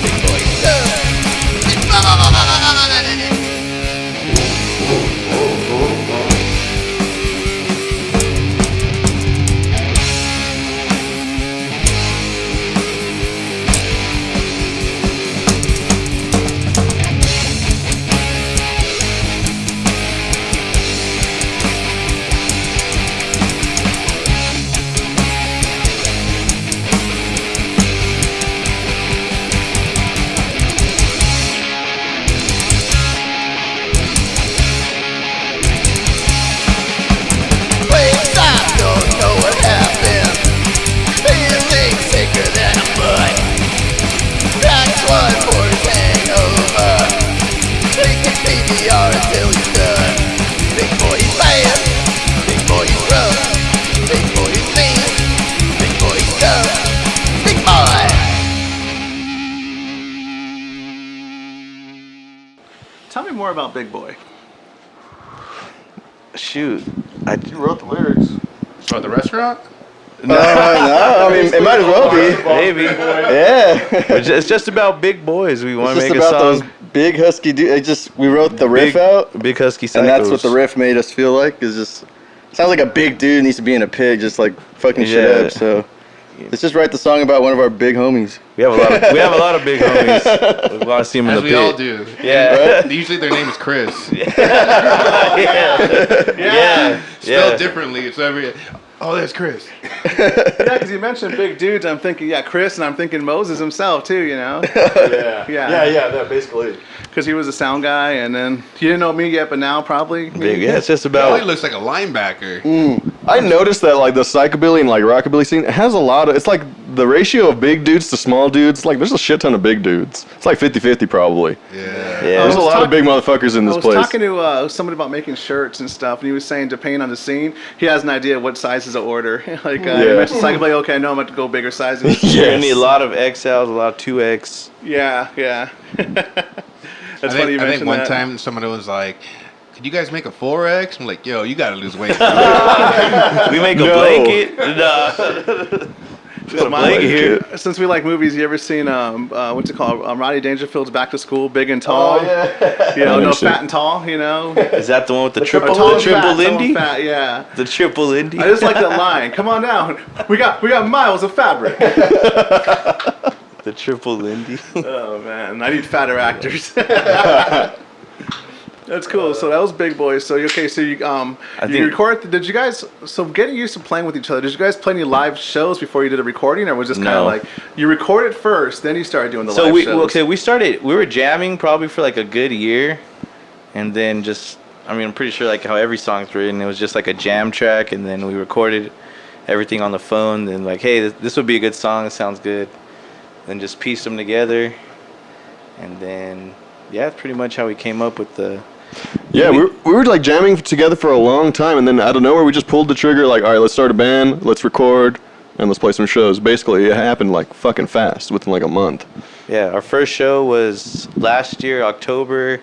S8: Big boy is tough. Big boy. Wakes up, don't know what happened. Feeling sicker than a butt. Cracks one for his hangover. Drinking PBR until he's done. Big boy is bad. Big boy is rough. Big boy is mean. Big boy is tough. Big boy.
S6: Tell me more about Big Boy.
S3: Shoot,
S5: You wrote the lyrics.
S4: Oh, the restaurant?
S2: No, I mean, it might as well be.
S3: maybe.
S2: Yeah.
S3: It's just about big boys. We want
S2: It's
S3: to
S2: just
S3: make a
S2: about those
S3: song.
S2: big husky dudes. We wrote the riff
S3: Big,
S2: out,
S3: big husky psychos.
S2: and that's what the riff made us feel like. Is just sounds like a big dude needs to be in a pig, just like fucking shit
S3: Yeah.
S2: up. So let's just write the song about one of our big homies.
S3: We have a lot of big homies. We want to see them in
S4: As
S3: the
S4: we all
S3: pit.
S4: do.
S3: Yeah.
S4: Usually their name is Chris.
S3: Yeah.
S4: Spelled differently. It's every. Oh, there's Chris.
S6: Yeah, because you mentioned big dudes. I'm thinking, yeah, Chris, and I'm thinking Moses himself too. You know,
S5: Yeah, basically.
S6: because he was a sound guy, and then he didn't know me yet, but now probably.
S3: Big, yeah, it's just
S4: Oh, he
S3: about.
S4: looks like a linebacker.
S5: I noticed that, like, the psychobilly and, like, rockabilly scene, it has a lot of, it's like the ratio of big dudes to small dudes, like, there's a shit ton of big dudes. It's like 50-50 probably.
S4: Yeah.
S3: Yeah.
S5: There's a
S6: was
S5: lot of big motherfuckers in
S6: I
S5: this
S6: was
S5: place.
S6: talking to somebody about making shirts and stuff, and he was saying depending on the scene, he has an idea what sizes to order. Like, you
S5: Yeah.
S6: mentioned psychobilly, okay, I know I'm going to go bigger sizes.
S3: You're gonna need a lot of XLs, a lot of 2X.
S6: Yeah. That's funny you
S4: I think
S6: mentioned
S4: one
S6: that.
S4: time somebody was like, "Could you guys make a 4X?" I'm like, "Yo, you gotta lose weight."
S3: We make a
S5: No.
S3: blanket. Nah. We got a blanket here.
S6: Since we like movies, you ever seen what's it called? Rodney Dangerfield's Back to School, Big and Tall.
S5: Oh, yeah.
S6: You know, no
S5: Understood.
S6: fat and tall. You know,
S3: Is that the one with the triple,
S6: tall
S3: the
S6: and
S3: triple
S6: fat, tall and
S3: Lindy?
S6: fat, yeah.
S3: The triple Lindy.
S6: I just like that line. Come on down. We got miles of fabric.
S3: The triple Lindy.
S6: Oh man, I need fatter actors. That's cool. So that was Big Boys. So okay, so you
S3: think-
S6: record. Did you guys? So getting used to playing with each other. Did you guys play any live shows before you did a recording, or was this kind of
S3: No.
S6: like you recorded first, then you started doing the
S3: So
S6: live
S3: we
S6: shows?
S3: we were jamming probably for like a good year, and then just I mean I'm pretty sure like how every song's written, it was just like a jam track, and then we recorded everything on the phone. Then like, hey, this would be a good song. It sounds good. Then just pieced them together, and then yeah, that's pretty much how we came up with the.
S5: Yeah, we were like jamming together for a long time, and then out of nowhere we just pulled the trigger. Like, all right, let's start a band, let's record, and let's play some shows. Basically, it happened like fucking fast within like a month.
S3: Yeah, our first show was last year, October,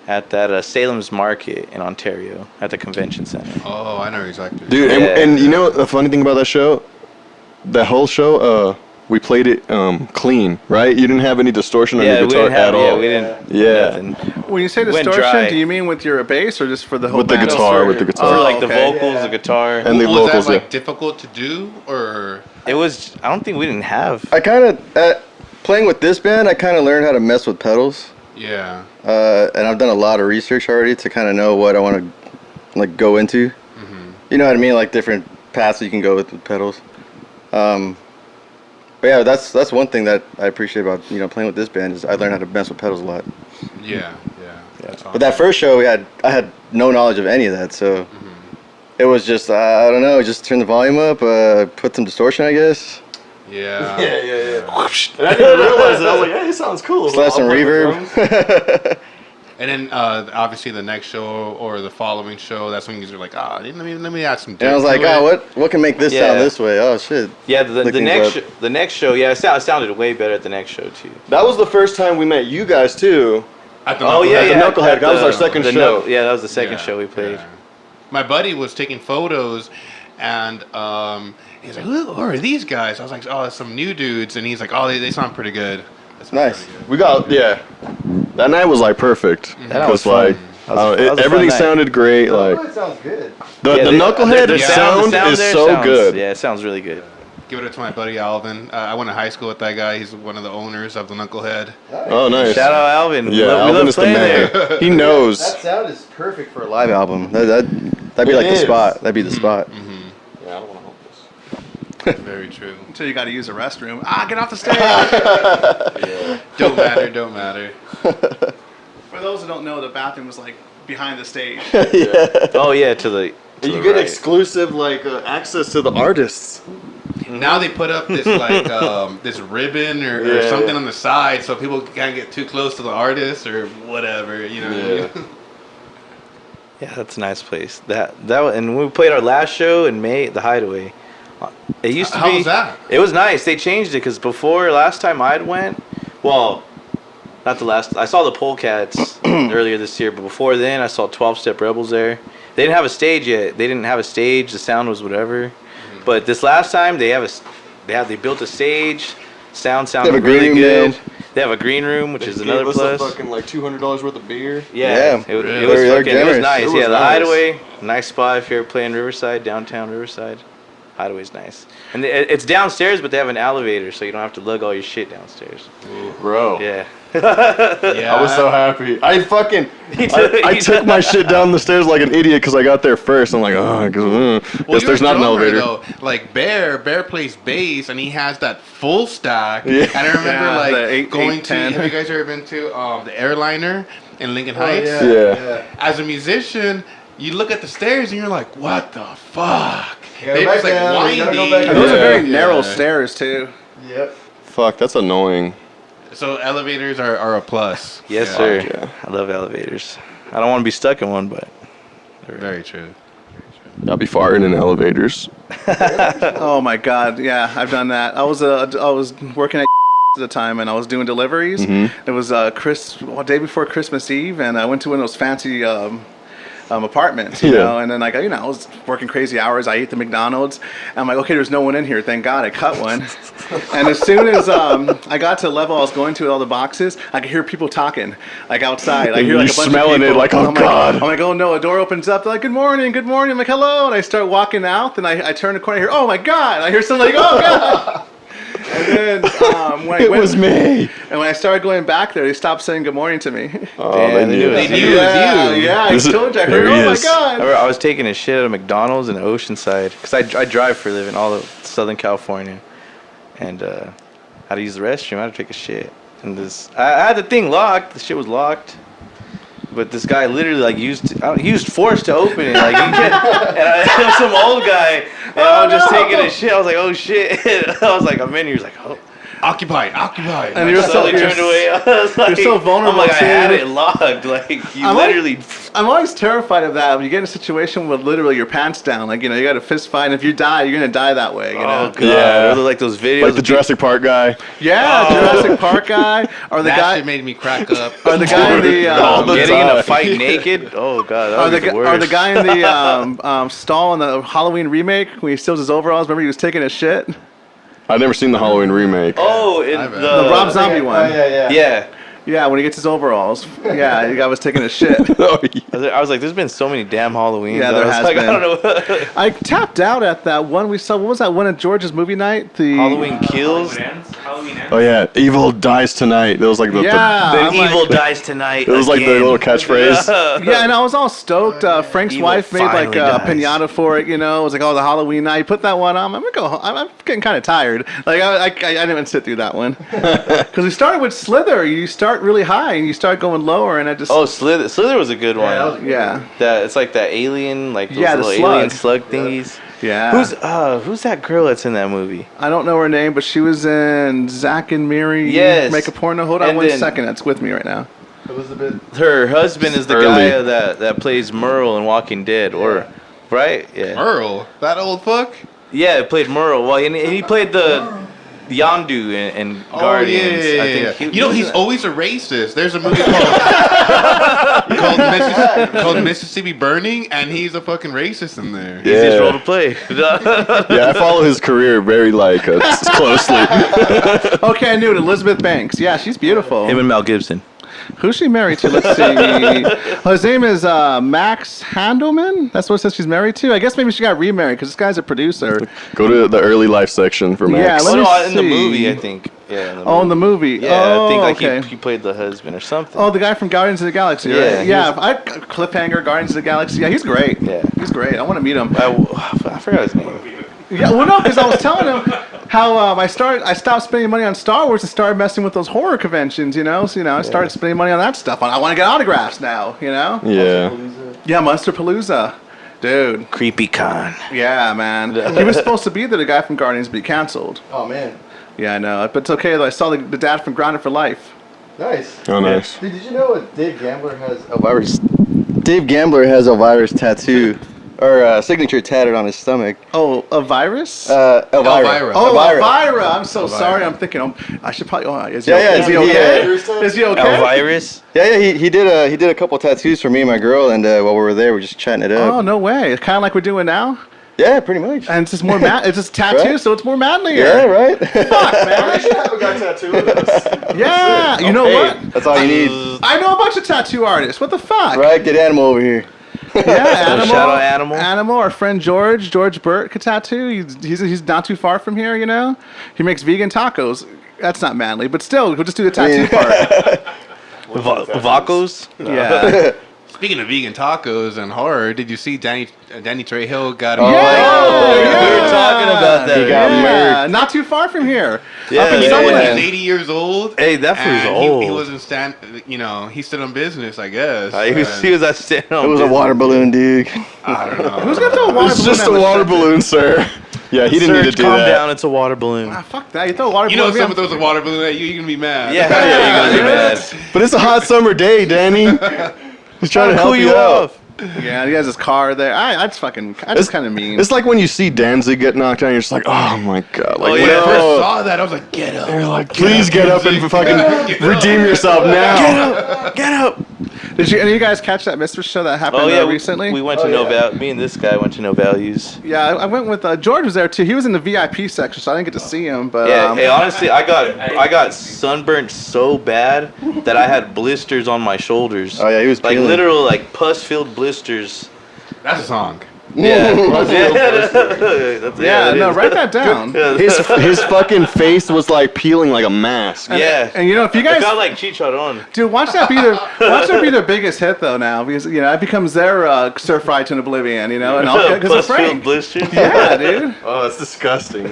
S3: at that Salem's Market in Ontario at the convention center.
S4: Oh, I know exactly.
S5: Dude,
S3: Yeah.
S5: and you know the funny thing about that show? That whole show, we played it clean, right? You didn't have any distortion on
S3: Yeah,
S5: your
S3: we
S5: guitar
S3: didn't have.
S5: at all.
S3: Yeah, we didn't.
S5: Yeah.
S3: Nothing.
S6: When you say
S3: Went
S6: distortion,
S3: dry.
S6: do you mean with your bass or just for the whole
S5: With the
S6: band?
S5: guitar, with the guitar.
S3: For like the
S6: okay.
S3: vocals, the guitar.
S5: And the
S4: was
S5: vocals,
S4: that like
S5: yeah.
S4: difficult to do, or
S3: It was. I don't think we didn't have.
S2: I kind of playing with this band. I kind of learned how to mess with pedals,
S4: yeah?
S2: and I've done a lot of research already to kind of know what I want to like go into. You know what I mean? Like different paths you can go with pedals. But yeah, that's one thing that I appreciate about playing with this band is I learned how to mess with pedals a lot.
S4: Yeah. That's
S2: But that first show I had no knowledge of any of that, so it was just I don't know, just turn the volume up, put some distortion, I guess.
S4: Yeah.
S5: And I didn't realize it. I was like, hey, it sounds cool.
S2: Slap some
S5: I'll play the
S2: reverb.
S5: drums.
S4: And then obviously the next show or the following show, that's when you're like, let me add some.
S2: And I was like, what can make this sound this way? Oh shit.
S3: Yeah, the
S2: Look things
S3: next
S2: up.
S3: the next show. Yeah, it sounded way better at the next show too.
S5: That was the first time we met you guys too.
S3: Oh yeah,
S5: At the
S3: yeah.
S5: Knucklehead. That was our second show.
S3: Yeah, that was the second
S4: Yeah,
S3: show we played.
S4: yeah. My buddy was taking photos, and he's like, "Who are these guys?" I was like, "Oh, it's some new dudes," and he's like, "Oh, they sound pretty good." They sound
S2: Nice.
S4: pretty good.
S5: We got that night was like perfect.
S3: That night was
S5: Like
S3: fun. That was a fun
S5: everything
S3: night.
S5: sounded great. Like
S2: it sounds good.
S5: the Knucklehead sound is
S3: there
S5: so
S3: sounds-
S5: good.
S3: Yeah, it sounds really good.
S4: Give it up to my buddy Alvin. I went to high school with that guy. He's one of the owners of the Knucklehead.
S5: Oh, nice.
S3: Shout out Alvin.
S5: Yeah,
S3: we
S5: Alvin
S3: love
S5: is the
S3: playing
S5: man.
S3: there.
S5: He knows.
S2: That sound is perfect for a live album. That'd be like the
S5: is.
S2: spot. That'd be the spot.
S5: Yeah, I don't want to hold this.
S4: Very true.
S6: Until you got to use the restroom. Get off the stage.
S4: Don't matter.
S6: For those who don't know, the bathroom was like behind the stage.
S3: Oh yeah, to the. To
S5: You
S3: the
S5: get
S3: right.
S5: exclusive like access to the artists.
S4: Now they put up this like this ribbon or
S5: Yeah.
S4: something on the side so people can't get too close to the artist or whatever. You know. What I mean?
S3: Yeah, that's a nice place. And when we played our last show in May, the Hideaway. It used to
S4: How
S3: be.
S4: was that?
S3: It was nice. They changed it because before last time I'd went, well, not the last. I saw the Polecats earlier this year, but before then I saw 12 Step Rebels there. They didn't have a stage yet. They didn't have a stage. The sound was whatever. But this last time they built a stage. Sound sounded
S2: a green
S3: really
S2: room
S3: good.
S2: now.
S3: They have a green room, which is another
S5: Gave us
S3: plus.
S5: a fucking like $200 worth of beer.
S3: Yeah,
S2: Yeah,
S3: it
S4: really?
S3: was
S2: They're
S3: fucking, it was
S2: generous.
S3: nice.
S5: It was
S3: Yeah, the
S5: nice.
S3: Hideaway, nice spot if you're ever playing Riverside, downtown Riverside. Hideaway's nice, and it's downstairs, but they have an elevator, so you don't have to lug all your shit downstairs.
S5: Bro.
S3: Yeah,
S4: Yeah.
S5: I was so happy. I fucking
S3: took-
S5: I
S3: he
S5: took
S3: took-
S5: my shit down the stairs like an idiot because I got there first. I'm like, guess
S4: Well,
S5: there's
S4: you're a
S5: not an
S4: drummer,
S5: elevator.
S4: Though. Like Bear plays bass and he has that full stack.
S5: Yeah.
S4: And I remember
S6: Yeah,
S4: like
S6: the 8,
S4: going
S6: 8,
S4: to.
S6: 10.
S4: Have you guys ever been to the Airliner in Lincoln Heights?
S5: Yeah.
S4: As a musician, you look at the stairs and you're like, what the fuck?
S2: Yeah,
S4: They
S2: back
S4: just like
S2: down, you gotta go
S4: winding.
S2: back
S6: And those are very
S5: Yeah.
S6: narrow stairs too.
S2: Yep.
S5: Fuck, that's annoying.
S4: So elevators are a plus.
S3: yes,
S4: Yeah.
S3: sir.
S5: yeah.
S3: I love elevators. I don't want to be stuck in one, but
S4: Very true.
S5: I'll be farting in elevators.
S6: Oh my God, yeah, I've done that. I was working at the time and I was doing deliveries. It was day before Christmas Eve, and I went to one of those fancy apartments, you
S5: Yeah.
S6: know, and then like I was working crazy hours. I ate the McDonald's. And I'm like, okay, there's no one in here. Thank God, I cut one. And as soon as I got to the level I was going to with all the boxes, I could hear people talking like outside. I hear like a bunch
S5: smelling
S6: of
S5: it,
S6: people.
S5: like, oh,
S6: I'm
S5: God.
S6: I'm like, oh no, a door opens up. They're like, good morning, good morning. I'm like, hello, and I start walking out. Then I turn the corner. I hear, oh my God. I hear something like, oh God. And then when I
S5: It
S6: went,
S5: was me.
S6: and when I started going back there, they stopped saying good morning to me.
S5: Oh,
S3: Yeah,
S5: they
S3: they
S5: knew
S3: knew
S5: it.
S3: it.
S4: knew it was you.
S6: Yeah, I
S5: This is-
S6: told you. I
S5: there
S6: heard,
S5: he
S6: oh my
S5: is.
S6: God.
S3: I was taking a shit at a McDonald's in Oceanside because I drive for a living all of Southern California, and I had to use the restroom. I had to take a shit, and I had the thing locked. The shit was locked, but this guy literally like used force to open it. Like he kept, and it was some old guy, and I was just taking a shit. I was like, oh shit. I was like, I'm in here. He's like, oh.
S4: Occupied.
S6: And you're so-
S3: Slowly turned away. I was like,
S6: so vulnerable,
S3: I'm like, I
S6: too.
S3: had it locked. Like you
S6: I'm
S3: literally.
S6: I'm always terrified of that. When you get in a situation with literally your pants down, like, you know, you got a fist fight, and if you die, you're gonna die that way, you know?
S3: Oh god!
S5: Yeah.
S3: Or like those videos.
S5: Like the
S3: of
S5: Jurassic Park guy.
S6: Yeah, Jurassic Park guy, or the
S4: That
S6: guy,
S4: shit made me crack up.
S6: or the guy in the,
S5: All the
S3: getting in a
S5: time.
S3: fight naked. Oh god, that
S6: or
S3: was
S6: the,
S3: the
S6: gu-
S3: worst.
S6: or the guy in the stall in the Halloween remake when he steals his overalls. Remember he was taking a shit.
S5: I've never seen the Halloween remake.
S3: Oh, in
S6: The Rob Zombie one.
S3: yeah.
S6: Yeah, when he gets his overalls. Yeah, the guy was taking a shit.
S5: Oh, yeah.
S3: I was like, there's been so many damn Halloweens.
S6: Yeah, there
S3: I was
S6: has
S3: like,
S6: been.
S3: I don't know.
S6: I tapped out at that one we saw. What was that one at George's movie night? The
S3: Halloween Kills.
S7: Halloween ends.
S5: Oh yeah, evil dies tonight. That was like the
S6: Yeah,
S3: Then
S6: I'm like-
S3: evil dies tonight.
S5: it was like the
S3: again.
S5: little catchphrase.
S6: Yeah, and I was all stoked. Frank's
S3: Evil
S6: wife made like
S3: finally
S6: a
S3: dies.
S6: pinata for it. You know, it was like, oh, the Halloween night. Put that one on. I'm gonna go home. I'm getting kind of tired. Like I didn't even sit through that one because we started with Slither. You start really high and you start going lower, and I just
S3: Oh, Slither. Slither was a good one.
S6: yeah.
S3: That it's like that alien, like those
S6: Yeah, the
S3: little alien
S6: slug.
S3: slug thingies.
S6: Yeah.
S3: Who's that girl that's in that movie?
S6: I don't know her name, but she was in Zack and Miri
S3: Yes.
S6: Make a Porno. Hold on
S3: And
S6: one
S3: then-
S6: second. That's with me right now.
S3: Her husband is the
S5: Early.
S3: guy that plays Merle in Walking Dead, or right? Yeah.
S4: Earl, that old fuck.
S3: Yeah, he played Merle. Well, and he played the Yondu in Guardians.
S4: Oh, yeah.
S3: I think
S4: You know, he's always a racist. There's a movie called Mississippi Burning, and he's a fucking racist in there.
S3: He's his
S5: Yeah.
S3: role to play.
S5: Yeah, I follow his career very like closely.
S6: Okay, I knew it. Elizabeth Banks. Yeah, she's beautiful.
S3: Him and Mel Gibson.
S6: Who's she married to? Let's see. His name is Max Handelman. That's what it says she's married to. I guess maybe she got remarried because this guy's a producer.
S5: Go to the early life section for Max.
S6: Yeah, let
S3: Oh
S6: me
S3: no, in the
S6: see.
S3: movie, I think. Yeah.
S6: Oh, in the movie.
S3: Yeah,
S6: oh,
S3: I think like
S6: okay.
S3: he played the husband or something.
S6: Oh, the guy from Guardians of the Galaxy,
S3: Yeah,
S6: right?
S3: he
S6: Yeah, Cliffhanger, Guardians of the Galaxy. Yeah, he's great.
S3: Yeah.
S6: He's great. I want to meet him.
S3: I forgot his name.
S6: Yeah, well, no, because I was telling him how I stopped spending money on Star Wars and started messing with those horror conventions, you know? So, I started spending money on that stuff. I want to get autographs now, you know?
S5: Yeah.
S6: Yeah, Monsterpalooza. Dude.
S3: Creepy Con.
S6: Yeah, man. He was supposed to be there, the guy from Guardians, but he canceled.
S2: Oh man,
S6: Yeah, I know. But it's okay, though. I saw the dad from Grounded for Life.
S2: nice.
S5: Oh, nice.
S2: Dude, did you know Dave Gambler has Elvira's? Dave Gambler has Elvira's tattoo, or signature tatted on his stomach.
S6: Oh, a virus?
S2: Elvira.
S4: Elvira.
S6: Oh,
S2: Elvira.
S6: Elvira. I'm so sorry. I'm thinking, I should probably. Oh, is he,
S2: Yeah, yeah,
S6: is he
S2: he,
S6: okay? Is he okay?
S3: Elvirus.
S2: Yeah, he did a couple tattoos for me and my girl, and while we were there, we were just chatting it up.
S6: Oh, no way. Kind of like we're doing now.
S2: Yeah, pretty much.
S6: And it's just more it's just tattoo,
S2: Right.
S6: so it's more manly.
S2: Yeah, right.
S6: Fuck, man.
S5: have a guy tattoo with us.
S6: Yeah, you know
S2: Hey,
S6: what?
S2: that's all you need.
S6: I know a bunch of tattoo artists. What the fuck?
S2: Right, get Animal over here.
S6: Yeah, Animal.
S3: Shout out Animal.
S6: Animal, our friend George Burt could tattoo. He's not too far from here, you know? He makes vegan tacos. That's not manly, but still, we'll just do the tattoo part.
S3: Vacos.
S6: Yeah.
S4: Speaking of vegan tacos and horror, did you see Danny Trejo got
S2: Oh,
S3: We
S6: Yeah.
S3: were talking about that.
S2: He got
S6: Yeah, not too far from here.
S3: Yeah,
S6: Up in
S3: yeah,
S6: Summerlin.
S4: He's 80 years old.
S3: Hey, that fool's
S4: and
S3: old.
S4: He wasn't he stood on business, I guess.
S3: He was at stand on.
S2: It was a water balloon, dude.
S4: I don't know.
S6: Who's gonna throw a water
S5: It's
S6: balloon
S5: just
S6: at
S5: a water
S6: Machete?
S5: balloon, sir. Yeah, he didn't need to
S3: Serge,
S5: do
S3: calm
S5: that.
S3: down. It's a water balloon.
S6: Ah, fuck that. You throw a water
S4: You know, if
S6: balloon.
S4: someone throws a water balloon at you, you're gonna be mad.
S3: Yeah, you're gonna be mad.
S5: But it's a hot summer day, Danny. He's trying to help
S3: Cool
S5: you
S3: you
S5: out.
S3: off.
S6: Yeah, he has his car there. I just kind of mean.
S5: It's like when you see Danzig get knocked down, you're just like, oh my god. Like,
S3: Oh,
S4: When
S3: yeah.
S4: I first saw that, I was like, get up.
S5: You're like, please get up and fucking redeem yourself now.
S3: Get up.
S6: Did any of you guys catch that Mistress show that happened
S3: Oh yeah,
S6: recently?
S3: we went to me and this guy went to No Values.
S6: Yeah, I went with George was there too. He was in the VIP section, so I didn't get to see him. But
S3: Yeah, hey, honestly, I got sunburnt so bad that I had blisters on my shoulders.
S2: Oh, yeah, he was
S3: like
S2: peeling.
S3: literal like pus-filled blisters.
S4: That's a song.
S3: Yeah, That's,
S6: yeah,
S3: it
S6: no,
S3: is.
S6: write that down.
S5: His fucking face was like peeling like a mask.
S3: Yeah,
S6: And you know, if you
S3: I
S6: guys,
S3: felt like Chicharron.
S6: dude, watch that be their biggest hit though now, because it becomes their stir fry to oblivion, and all because of
S3: Pus-filled
S6: Frank.
S3: blisters.
S6: Yeah, dude.
S5: Oh, that's disgusting.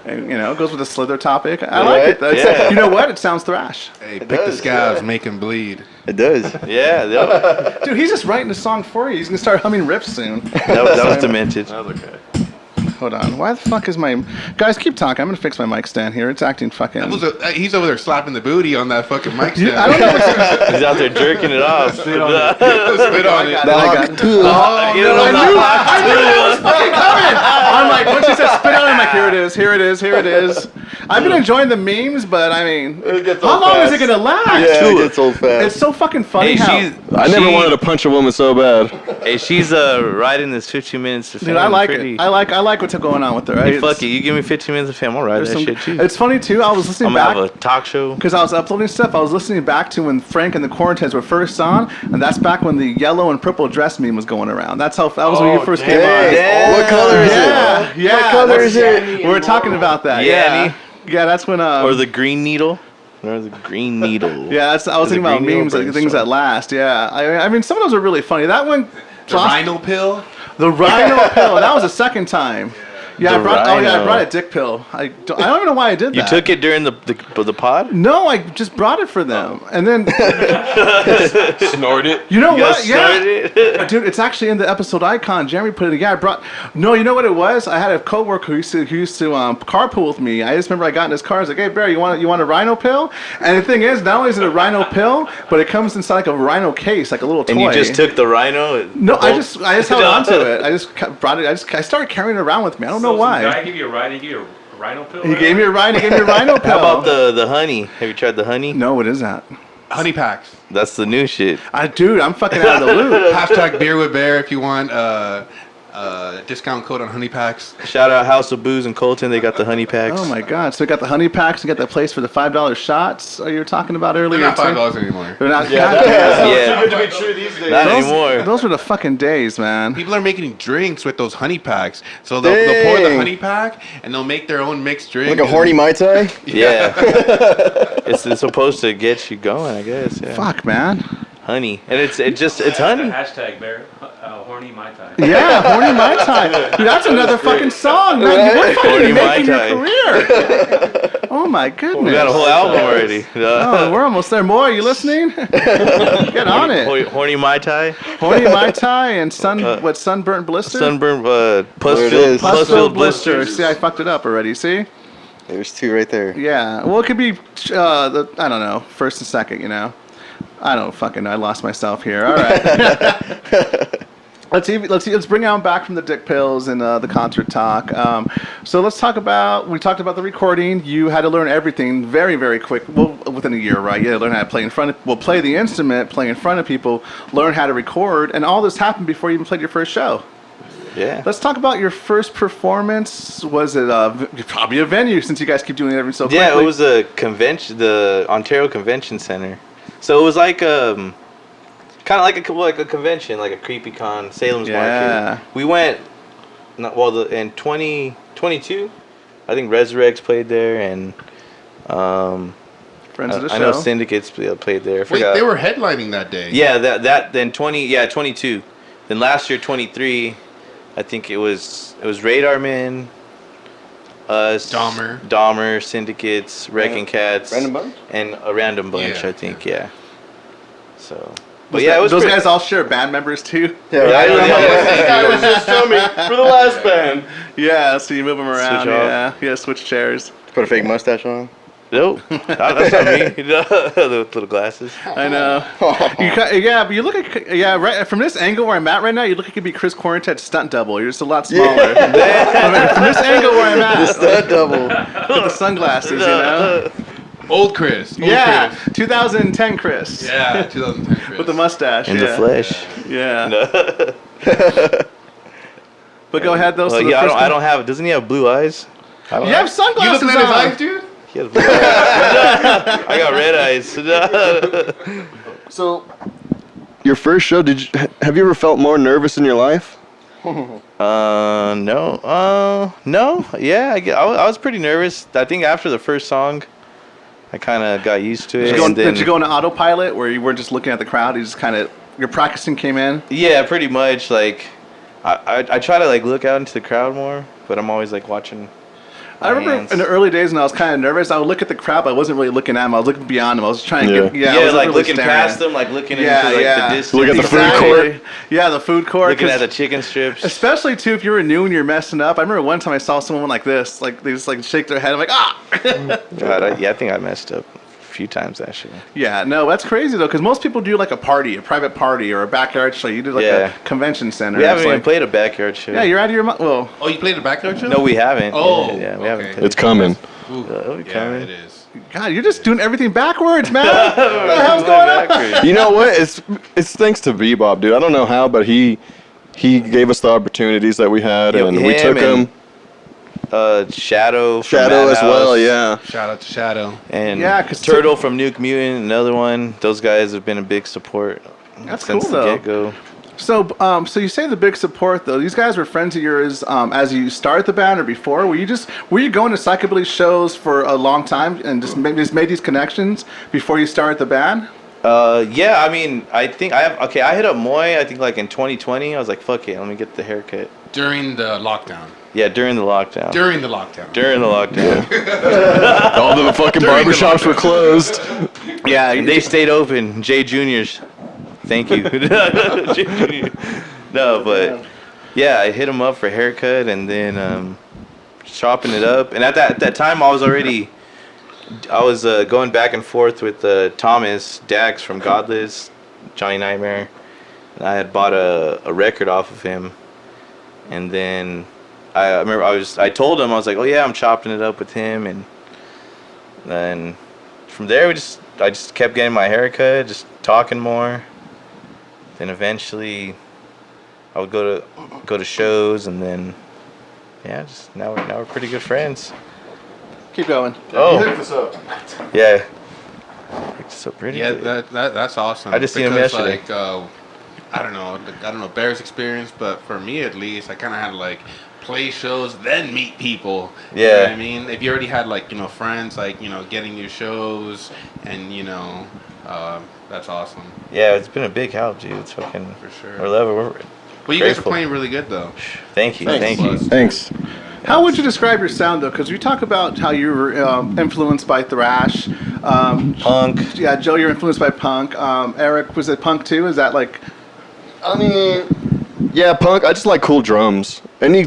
S6: And, it goes with the Slither topic. I like
S2: Right?
S6: it though.
S3: Yeah.
S6: You know what? It sounds thrash.
S4: Hey, pick the scabs, make him bleed.
S2: It does.
S3: Yeah, that
S6: Dude, he's just writing the song for you. He's gonna start humming riffs soon.
S3: was demented.
S5: That was okay.
S6: Hold on. Why the fuck is my guys? Keep talking. I'm gonna fix my mic stand here. It's acting fucking.
S4: He's over there slapping the booty on that fucking mic stand.
S6: I don't know. What's
S3: He's out there jerking it off.
S4: Spit on it.
S2: Lock two.
S3: You don't know
S6: I knew that was fucking coming. I'm like, once she said spit on it, I'm like, here it is, here it is, here it is. I've been enjoying the memes, but I mean,
S5: It gets
S6: how
S5: old
S6: long is
S5: fast.
S6: it gonna last?
S2: Yeah, it gets old fast.
S6: It's so fucking funny
S3: Hey,
S6: how.
S3: she's.
S5: I never wanted to punch a woman so bad.
S3: Hey, she's riding this 15 minutes to fame.
S6: Dude, I like
S3: pretty.
S6: it. I like what's going on with her.
S3: Hey,
S6: It's-
S3: fuck it. You give me 15 minutes of fame, I'll ride
S6: there's
S3: that
S6: some-
S3: shit too.
S6: It's funny too. I was listening
S3: I'm gonna
S6: back.
S3: have a talk show.
S6: Because I was uploading stuff, I was listening back to when Frank and the Quarantines were first on, and that's back when the yellow and purple dress meme was going around. That was when you first came on.
S2: Hey, what color is
S6: Yeah,
S2: it?
S6: yeah.
S2: What color is it?
S6: We were talking about that.
S3: Yeah,
S6: Yeah, that's when.
S3: Or the green needle. Or the green needle.
S6: Yeah, I was
S3: Is it
S6: thinking about
S3: green needle
S6: memes, like
S3: or
S6: things
S3: brainstorm?
S6: that last. Yeah, I mean, some of those are really funny. That one,
S4: The rhino pill.
S6: the rhino pill. That was the second time. Yeah,
S3: The
S6: I brought
S3: rhino.
S6: a dick pill. I don't even know why I did that.
S3: You took it during the pod?
S6: No, I just brought it for them, and then
S5: Snort it.
S6: you know
S3: You
S6: what?
S3: guys
S6: Yeah,
S3: started?
S6: dude, it's actually in the episode icon. Jeremy put it. Yeah, I brought. No, you know what it was? I had a coworker who used to carpool with me. I just remember I got in his car. I was like, "Hey, Barry, you want a rhino pill?" And the thing is, not only is it a rhino pill, but it comes inside like a rhino case, like a little toy.
S3: And you just took the rhino?
S6: No,
S3: the
S6: I
S3: whole-
S6: just held on to it. I just brought it. I started carrying it around with me. I don't know
S7: So some guy
S6: why.
S7: give you a ride, he give you a rhino pill?
S6: He gave me a rhino. He gave me a rhino pill.
S3: How about the honey? Have you tried the honey?
S6: No, what is that?
S4: Honey packs.
S3: That's the new shit.
S6: Dude, I'm fucking out of the loop.
S4: Hashtag beer with bear if you want discount code on honey packs.
S3: Shout out House of Booze in Colton. They got the honey packs.
S6: Oh my god! So we got the honey packs. We got the place for the $5 shots. You were talking about
S4: They're
S6: earlier.
S4: not
S6: too?
S4: $5 anymore.
S6: They're not.
S5: Yeah,
S6: God damn.
S3: Yeah.
S5: Too good to be true these days.
S3: Not anymore.
S6: Those were the fucking days, man.
S4: People are making drinks with those honey packs. So they'll pour the
S2: Dang.
S4: honey pack and they'll make their own mixed drink.
S2: Like a horny Mai Tai?
S3: Yeah. it's supposed to get you going, I guess. Yeah.
S6: Fuck, man.
S3: Honey. And it's honey.
S7: Hashtag bear, horny Mai Tai.
S6: Yeah, horny Mai Tai. Dude, that's another fucking song, man. You're
S3: Horny
S6: fucking
S3: Mai
S6: making your
S3: Tai.
S6: career. Oh my goodness.
S3: We got a whole album already.
S6: Oh, we're almost there. More, you listening? Get on it.
S3: Horny Mai Tai.
S6: Horny Mai Tai and sunburnt blister?
S3: Sunburn,
S2: There it
S3: pus-filled,
S2: is.
S3: pus-filled blisters.
S6: See, I fucked it up already. See?
S2: There's two right there.
S6: Yeah. Well, it could be, I don't know, first and second, you know. I don't fucking know. I lost myself here. All right. Let's bring on back from the dick pills and the concert talk. So let's talk about. We talked about the recording. You had to learn everything very, very quick. Well, within a year, right? You had to learn how to play in front of. Well, play the instrument, play in front of people, learn how to record, and all this happened before you even played your first show.
S3: Yeah.
S6: Let's talk about your first performance. Was it probably a venue since you guys keep doing everything so quickly?
S3: Yeah, it was a convention, the Ontario Convention Center. So it was like kind of like a convention, like a CreepyCon, Salem's
S6: Yeah.
S3: Market. We went, in 2022, I think Resurrects played there, and
S6: Friends of the
S3: I know
S6: show.
S3: Syndicates played there. I
S4: Wait,
S3: forgot.
S4: they were headlining that day.
S3: Yeah, then 22. Then last year 23, I think it was Radar Men, us, Dahmer, Syndicates, Wrecking Cats,
S2: Random Bunch?
S3: and a Random Bunch,
S4: Yeah.
S3: I think. Yeah. So, but yeah, it was
S6: those
S3: pretty-
S6: guys all share band members too.
S2: Yeah,
S3: Yeah, I
S2: right.
S3: know
S5: This guy was just telling me for the last band.
S6: Yeah, so you move them around.
S3: Switch off.
S6: Yeah, switch chairs.
S2: Put a fake mustache on.
S3: Nope, that's not me. The little glasses.
S6: I know. Yeah, but you look at right from this angle where I'm at right now. You look like you could be Chris Quarantet's stunt double. You're just a lot smaller. From this angle where I'm at,
S2: The stud double.
S6: with the sunglasses, you know.
S4: Old Chris. Old
S6: Yeah,
S4: Chris.
S6: 2010 Chris.
S4: Yeah, 2010 Chris.
S6: With the mustache.
S3: In
S6: yeah.
S3: the flesh.
S6: Yeah. But go ahead though.
S3: Well,
S6: so
S3: yeah,
S6: the first
S3: I don't have. Doesn't he have blue eyes? I don't
S6: You have
S4: You
S6: sunglasses
S4: looking at his
S6: on.
S4: eyes, dude?
S3: He has blue eyes. I got red eyes.
S2: So, your first show, have you ever felt more nervous in your life?
S3: No. No. Yeah, I was pretty nervous. I think after the first song, I kind of got used to it.
S6: Did you go into autopilot where you weren't just looking at the crowd? You just kind of your practicing came in.
S3: Yeah, pretty much. Like, I try to like look out into the crowd more, but I'm always like watching.
S6: I remember in the early days when I was kind of nervous, I would look at the crowd, but I wasn't really looking at them. I was looking beyond them. I was trying to get, I wasn't
S3: like
S6: really
S3: looking
S6: staring.
S3: past them, like looking into
S6: Yeah,
S3: like
S6: yeah.
S3: the distance.
S5: Look at the food
S6: Exactly.
S5: court.
S6: Yeah, the food court.
S3: Looking
S6: 'cause
S3: at the chicken strips.
S6: especially too, if you were new and you're messing up. I remember one time I saw someone like this, like they just like shake their head. I'm like, ah.
S3: God, I think I messed up a few times actually.
S6: Yeah, no, that's crazy though, because most people do like a party, a private party, or a backyard show. You do like
S3: Yeah.
S6: a convention center.
S3: We haven't
S6: It's
S3: even
S6: like,
S3: played a backyard show.
S6: yeah, you're out of your mind. Well,
S4: Oh, you played a backyard show?
S3: No, we haven't.
S4: Oh,
S3: yeah, we haven't
S4: okay.
S3: played.
S5: It's coming.
S4: Ooh,
S3: it'll be
S4: yeah,
S3: coming.
S4: it is.
S6: God, you're just doing everything backwards, man. What the hell's going on?
S5: You know what? It's thanks to Bebop, dude. I don't know how, but he gave us the opportunities that we had,
S3: Yo,
S5: and we took
S3: him
S5: them.
S3: Shadow. From
S5: Shadow as well,
S3: Madhouse,
S5: yeah.
S4: Shout out to Shadow.
S3: And
S6: Yeah, 'cause
S3: Turtle from Nuke Mutant, another one. Those guys have been a big support
S6: That's
S3: since
S6: cool,
S3: the
S6: though.
S3: get-go.
S6: So you say the big support though. These guys were friends of yours as you started the band or before. Were you going to psychobilly shows for a long time and just made these connections before you started the band?
S3: Yeah, I mean, I think I hit up Moy, I think like in 2020. I was like, fuck it, let me get the haircut.
S4: During the lockdown.
S3: Yeah, during the lockdown.
S4: During the lockdown.
S5: All the fucking barbershops were closed.
S3: Yeah, they stayed open. Jay Juniors. Thank you. Jay Junior. No, but yeah, I hit him up for a haircut and then chopping it up. And at that time, I was going back and forth with Thomas Dax from Godless, Johnny Nightmare. And I had bought a record off of him. And then I remember I told him, I was like, oh yeah, I'm chopping it up with him. And then from there, I just kept getting my haircut, just talking more. Then eventually I would go to shows, and then yeah, just now we're pretty good friends.
S6: Keep going.
S3: Oh,
S5: Hook this up.
S3: yeah. It's so pretty.
S4: Yeah,
S3: good.
S4: that's awesome.
S3: I just seen him
S4: Because,
S3: yesterday.
S4: Like, I don't know Bear's experience, but for me at least, I kind of had to like play shows, then meet people. You know
S3: Yeah.
S4: what I mean, if you already had like friends, like getting your shows, and that's awesome
S3: Yeah, it's been a big help, dude. It's fucking
S4: for sure.
S3: I love it. We're
S4: But you guys are
S3: grateful.
S4: playing really good though.
S3: Thank you, thank you.
S5: Thanks.
S6: How would you describe your sound though? Because we talk about how you were influenced by thrash.
S3: Punk.
S6: Yeah, Joe, you're influenced by punk. Eric, was it punk too? Is that like?
S5: I mean, yeah, punk. I just like cool drums. Any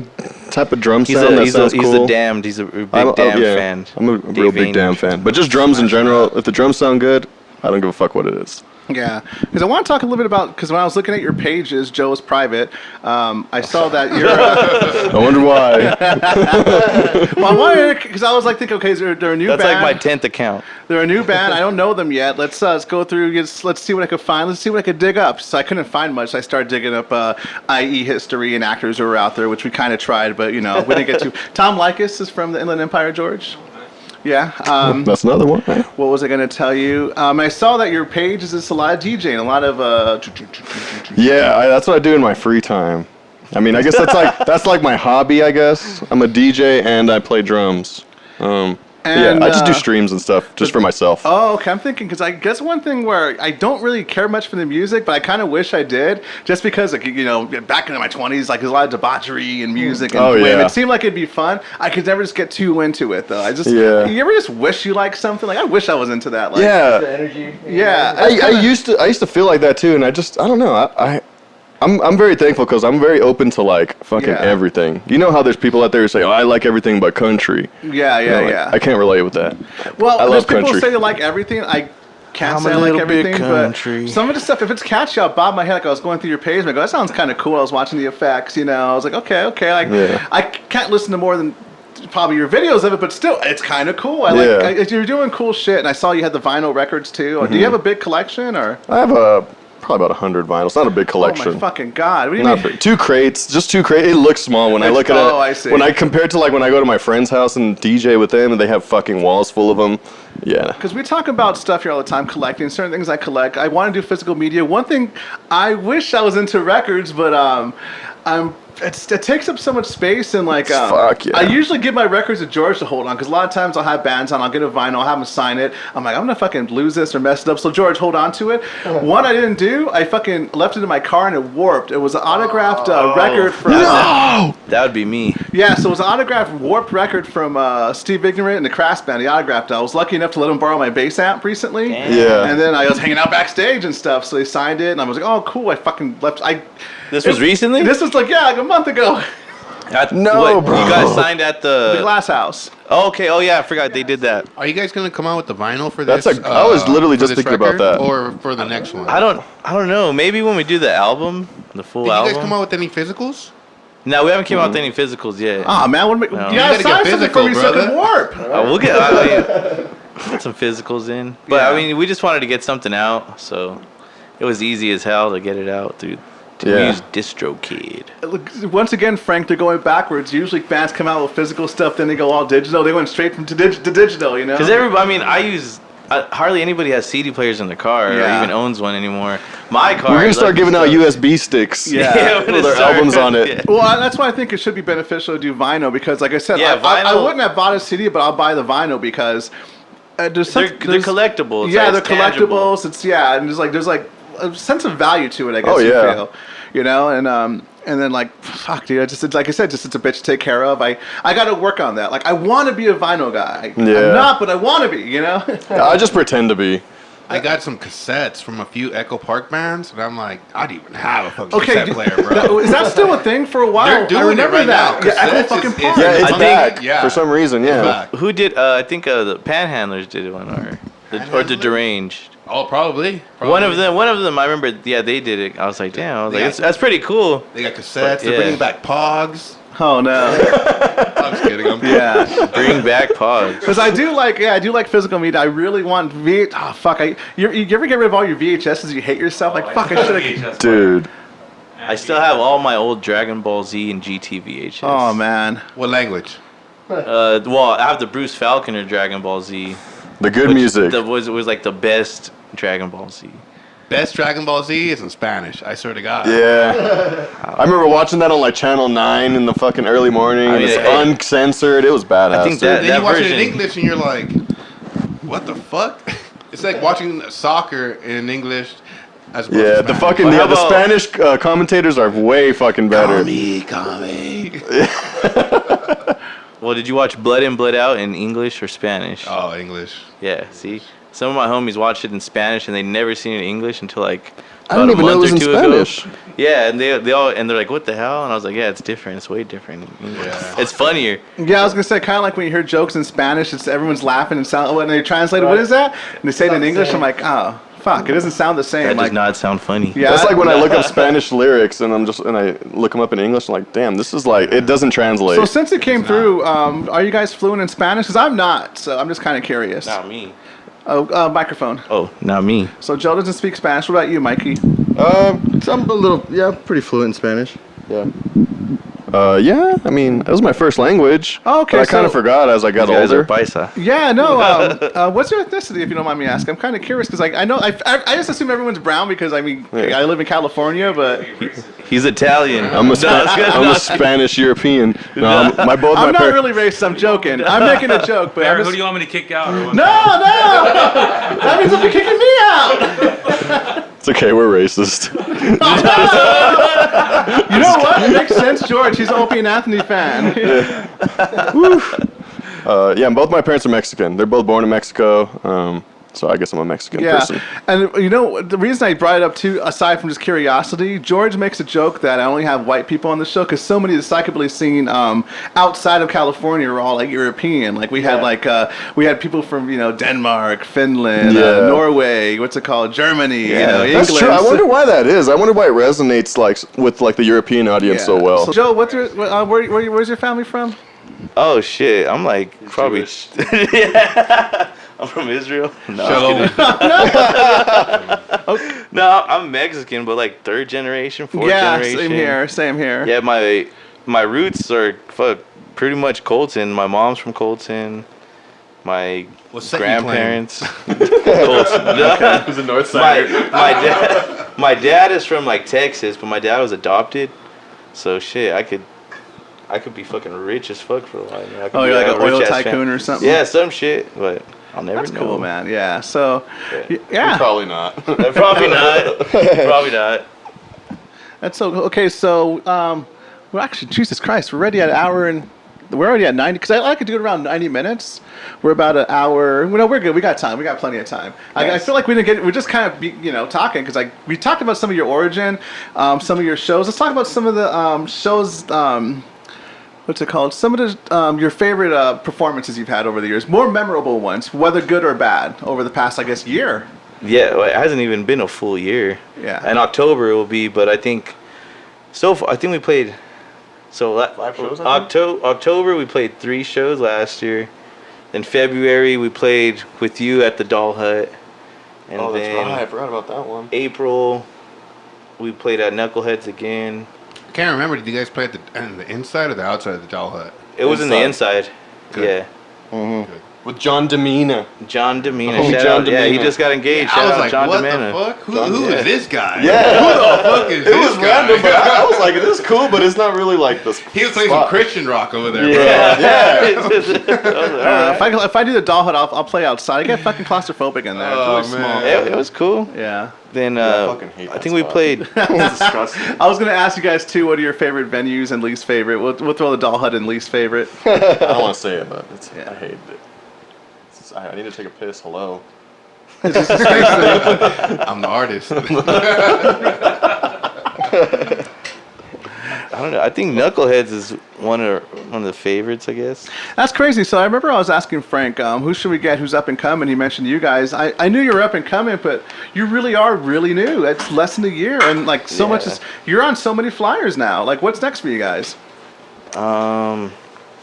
S5: type of drum
S3: He's
S5: sound that
S3: a
S5: sounds cool.
S3: he's a Damned. He's a big Damned fan.
S5: I'm a real big Damned fan. But just drums in general. If the drums sound good, I don't give a fuck what it is.
S6: Yeah, because I want to talk a little bit about, because when I was looking at your pages, Joe's private, I saw that you're.
S5: I wonder why.
S6: Well, I wanted, because I was like, thinking, okay, they're a new
S3: That's
S6: band.
S3: like my 10th account.
S6: They're a new band. I don't know them yet. Let's go through. Let's see what I could find. Let's see what I could dig up. So I couldn't find much. So I started digging up IE history and actors who were out there, which we kind of tried, but we didn't get to. Tom Likas is from the Inland Empire, George. Yeah.
S5: That's another one.
S6: What was I going to tell you? I saw that your page is just a lot of DJing, a lot of.
S5: Yeah, that's what I do in my free time. I mean, I guess that's like my hobby. I guess I'm a DJ and I play drums.
S6: And,
S5: I just do streams and stuff just for myself.
S6: Oh, okay. I'm thinking, because I guess one thing where I don't really care much for the music, but I kind of wish I did, just because, like, back in my 20s, like, there's a lot of debauchery and music and
S5: Oh,
S6: women.
S5: yeah.
S6: It seemed like it'd be fun. I could never just get too into it, though.
S5: Yeah.
S6: You ever just wish you liked something? Like, I wish I was into that. Like,
S5: Yeah,
S6: Yeah.
S5: I used to feel like that too, and I don't know. I'm very thankful because I'm very open to like fucking
S6: Yeah.
S5: everything. You know how there's people out there who say, "Oh, I like everything but country."
S6: Yeah,
S5: You know, like,
S6: yeah.
S5: I can't relate with that.
S6: Well,
S5: I
S6: there's
S5: love
S6: people who
S5: country.
S6: say they like everything. I can't
S3: I'm
S6: say
S3: a
S6: I like
S3: little bit
S6: everything,
S3: country.
S6: but some of the stuff, if it's catchy, I'll bob my head. Like I was going through your page, and I go, that sounds kind of cool. I was watching the effects, I was like, okay. Like,
S5: Yeah.
S6: I can't listen to more than probably your videos of it, but still, it's kind of cool.
S5: Yeah.
S6: You're doing cool shit, and I saw you had the vinyl records too. Or do you have a big collection, or?
S5: I have probably about 100 vinyls. Not a big collection.
S6: Oh my fucking god! What do you
S5: Not
S6: mean?
S5: big. 2 crates, just 2 crates. It looks small when I look at it.
S6: Oh, I see.
S5: When I compare it to like when I go to my friend's house and DJ with them, and they have fucking walls full of them. Yeah.
S6: Because we talk about stuff here all the time, collecting certain things I collect. I want to do physical media. One thing I wish I was into records, but it takes up so much space, and like
S5: Fuck yeah.
S6: I usually give my records to George to hold on, because a lot of times I'll have bands on, I'll get a vinyl, I'll have him sign it. I'm like, I'm gonna fucking lose this or mess it up. So George, hold on to it. One I didn't do, I fucking left it in my car and it warped. It was an autographed record from.
S3: That would be me.
S6: Yeah, so it was an autographed warped record from Steve Ignorant and the Crass Band. He autographed it. I was lucky enough to let him borrow my bass amp recently.
S3: Damn.
S5: Yeah.
S6: And then I was hanging out backstage and stuff, so they signed it, and I was like, oh, cool. I fucking left.
S3: This was recently?
S6: This was like a month ago.
S5: No, bro.
S3: You guys signed at
S6: The
S3: the.
S6: Glass House.
S3: Oh, okay. Oh yeah, I forgot they did that.
S4: Are you guys gonna come out with the vinyl for this?
S5: That's I was literally
S4: for
S5: just
S4: this
S5: thinking about
S4: record,
S5: that.
S4: Or for the next one?
S3: I don't know. Maybe when we do the album, the full
S4: Did you
S3: album.
S4: guys come out with any physicals?
S3: No, we haven't came out with any physicals yet.
S6: Oh man, what am I,
S3: No.
S6: you
S3: You
S6: gotta
S4: gotta
S6: sign
S4: get
S6: something for me
S4: physical,
S6: so I can
S4: brother.
S6: warp.
S3: We'll get. I mean, Got some physicals in. But
S6: Yeah.
S3: I mean, we just wanted to get something out, so it was easy as hell to get it out through. To use DistroKid.
S6: Look, once again, Frank, they're going backwards. Usually fans come out with physical stuff, then they go all digital. They went straight from to digital, you know?
S3: Because I mean, hardly anybody has CD players in their car or
S6: Yeah.
S3: even owns one anymore. My car.
S5: We're gonna
S3: is
S5: start
S3: like
S5: giving out
S3: stuff.
S5: USB sticks.
S6: Yeah.
S3: Yeah, we're
S5: with
S3: gonna
S5: our
S3: start-
S5: albums on it.
S3: Yeah.
S6: Well, that's why I think it should be beneficial to do vinyl because, like I said,
S3: Yeah,
S6: I
S3: vinyl-
S6: wouldn't have bought a CD, but I'll buy the vinyl because there's
S3: They're
S6: there's-
S3: collectibles.
S6: Yeah,
S3: like,
S6: they're
S3: it's tangible.
S6: collectibles. It's and there's like a sense of value to it. I guess
S5: Oh,
S6: you
S5: yeah.
S6: feel, you know, and then like fuck, dude. It's like I said, it's a bitch to take care of. I got to work on that. Like I want to be a vinyl guy.
S5: Yeah.
S6: I'm not, but I want to be. You know.
S5: I just pretend to be.
S4: I got some cassettes from a few Echo Park bands, and I'm like, I don't even have a fucking
S6: Okay,
S4: cassette player, bro.
S6: is that still a thing for a while?
S4: They're doing
S6: I remember
S4: it right
S6: that.
S4: now.
S6: Yeah, Echo
S4: Cassettes
S6: fucking
S4: is-
S6: Park.
S5: Yeah, it's
S3: I think-
S5: back
S4: yeah.
S5: for some reason. Yeah.
S4: Back.
S3: Who did? I think the Panhandlers did one, or the
S4: Panhandlers?
S3: Deranged.
S4: Oh, probably.
S3: One of them. I remember. Yeah, they did it. I was like, damn. I was like,
S4: Yeah.
S3: that's pretty cool.
S4: They got cassettes. They're
S3: Yeah.
S4: bringing back Pogs.
S6: Oh no.
S4: I'm just kidding.
S6: Yeah.
S3: Bring back Pogs.
S6: Because I do like physical media. I really want Oh fuck! You ever get rid of all your VHSs? You hate yourself. Like fuck! I should have.
S5: Dude.
S3: I still have all my old Dragon Ball Z and GT VHS.
S6: Oh man.
S4: What language?
S3: Well, I have the Bruce Falconer Dragon Ball Z.
S5: The good
S3: which
S5: music.
S3: was like the best Dragon Ball Z.
S4: Best Dragon Ball Z is in Spanish. I swear to God.
S5: Yeah. I remember watching that on like Channel 9 in the fucking early morning.
S3: I
S5: and
S3: mean,
S5: it's
S3: hey,
S5: uncensored. It was badass.
S3: I think
S5: dude.
S3: that-
S4: Then you watch it in
S3: version-
S4: English and you're like, what the fuck? It's like watching soccer in English as opposed
S5: Yeah,
S4: to
S5: the
S4: Spanish.
S5: fucking
S3: Well, how
S5: the
S3: about-
S5: Spanish commentators are way fucking better.
S4: Call me.
S3: Well, did you watch Blood In, Blood Out in English or Spanish?
S4: Oh, English.
S3: Yeah, see? Some of my homies watched it in Spanish and they never seen it in English until like
S5: I didn't
S3: about a
S5: even know it
S3: month
S5: was
S3: or
S5: in
S3: two
S5: Spanish.
S3: ago. Yeah, and they're like, what the hell? And I was like, yeah, it's different. It's way different in English.
S4: Yeah.
S3: It's funnier.
S6: Yeah, I was gonna say kind of like when you hear jokes in Spanish, it's everyone's laughing and sound. When they translate it, what is that? And they say it in English. I'm like, oh fuck, it doesn't sound the same.
S3: That
S6: like,
S3: does not sound funny.
S6: Yeah.
S5: That's like when I look up Spanish lyrics and I look them up in English. I'm like, damn, this is like it doesn't translate.
S6: So since it came through, are you guys fluent in Spanish? Because I'm not, so I'm just kind of curious.
S3: Not me.
S6: Oh, microphone.
S3: Oh, not me.
S6: So Joe doesn't speak Spanish. What about you, Mikey?
S2: I'm a little, pretty fluent in Spanish. Yeah.
S5: Yeah, I mean, it was my first language.
S6: Oh, okay,
S5: But I kind of
S6: so-
S5: forgot as I got
S3: You guys
S5: older.
S3: are paisa.
S6: Yeah, no. What's your ethnicity, if you don't mind me asking? I'm kind of curious because I know I just assume everyone's brown because I mean
S5: Yeah.
S6: I live in California, but
S3: He's Italian.
S5: I'm a, I'm a Spanish European. No, my
S6: I'm
S5: my
S6: not
S5: par-
S6: really racist. I'm joking. I'm making a joke, but I'm
S7: Who
S6: just,
S7: do you want me to kick out? Or what?
S6: no. That means you're kicking me out.
S5: It's okay, we're racist.
S6: You know what? It makes sense, George. He's an Opie and Anthony fan.
S5: Yeah, both my parents are Mexican. They're both born in Mexico. So I guess I'm a Mexican
S6: Yeah,
S5: person.
S6: and you know the reason I brought it up too, aside from just curiosity, George makes a joke that I only have white people on the show because so many of the psychobilly scene outside of California are all like European. Like we had we had people from Denmark, Finland,
S5: Yeah.
S6: Norway, what's it called, Germany, England.
S5: That's true. I wonder why that is. I wonder why it resonates like with like the European audience so well.
S6: So, Joe, where's your family from?
S3: Oh shit! I'm like probably. Yeah. I'm from Israel. No, I'm kidding. No, I'm Mexican, but like third generation, fourth generation.
S6: Same here.
S3: Yeah, my roots are pretty much Colton. My mom's from Colton. My
S4: What set you
S3: grandparents. Colton. No.
S5: Who's a North
S3: My dad is from like Texas, but my dad was adopted. So shit, I could be fucking rich as fuck for a while. I could
S6: Oh,
S3: be
S6: you're like
S3: a
S6: an oil
S3: rich-ass
S6: tycoon or something?
S3: Yeah, some shit, but I'll never
S6: That's
S3: know.
S6: cool, man. Yeah. So,
S3: Yeah.
S6: yeah.
S5: Probably not.
S3: Probably not. Probably not.
S6: That's so okay. So, well, actually, Jesus Christ, we're already at an hour and we're already at 90. Because I like to do it around 90 minutes. We're about an hour. No, we're good. We got time. We got plenty of time. I feel like we didn't get. We're just kind of talking because we talked about some of your origin, some of your shows. Let's talk about some of the shows. What's it called? Some of the your favorite performances you've had over the years, more memorable ones, whether good or bad, over the past, I guess, year.
S3: Yeah, well, it hasn't even been a full year.
S6: Yeah.
S3: In October it will be, but I think so far I think we played. So
S5: shows, I think?
S3: October we played 3 shows last year. Then February we played with you at the Doll Hut. And
S5: Oh, that's
S3: then
S5: right. I forgot about that one.
S3: April we played at Knuckleheads again.
S4: I can't remember. Did you guys play at the inside or the outside of the Doll Hut?
S3: It was in the inside.
S4: Good.
S3: Yeah.
S5: With John Demina.
S3: John Demina.
S5: Oh,
S3: Shout
S5: John
S3: out. Yeah, he
S5: Demina.
S3: just got engaged.
S4: I
S3: Shout
S4: was
S3: out
S4: like,
S3: John
S4: what
S3: Demina.
S4: the fuck? Who is this guy?
S5: Yeah.
S4: Who the fuck is
S5: It
S4: this
S5: was
S4: guy?
S5: random, but I was like, this is cool, but it's not really like this.
S4: He was playing some Christian rock over there,
S5: Yeah.
S6: If I do the doll hut, I'll play outside. I get fucking claustrophobic in there.
S4: Oh,
S6: It's really
S4: man.
S6: small.
S3: It was cool.
S6: Yeah.
S3: Then
S5: I fucking hate
S3: I
S5: that
S3: think we
S5: spot.
S3: played.
S5: It's disgusting.
S6: I was gonna ask you guys too. What are your favorite venues and least favorite? We'll throw the doll hut in least favorite.
S5: I don't want to say it, but
S6: Yeah.
S5: I hate it. I need to take a piss. Hello.
S4: I'm the artist.
S3: I don't know. I think Knuckleheads is one of the favorites, I guess.
S6: That's crazy. So I remember I was asking Frank, who should we get? Who's up and coming? He mentioned you guys. I knew you were up and coming, but you really are really new. It's less than a year, and like so much is. You're on so many flyers now. Like, what's next for you guys?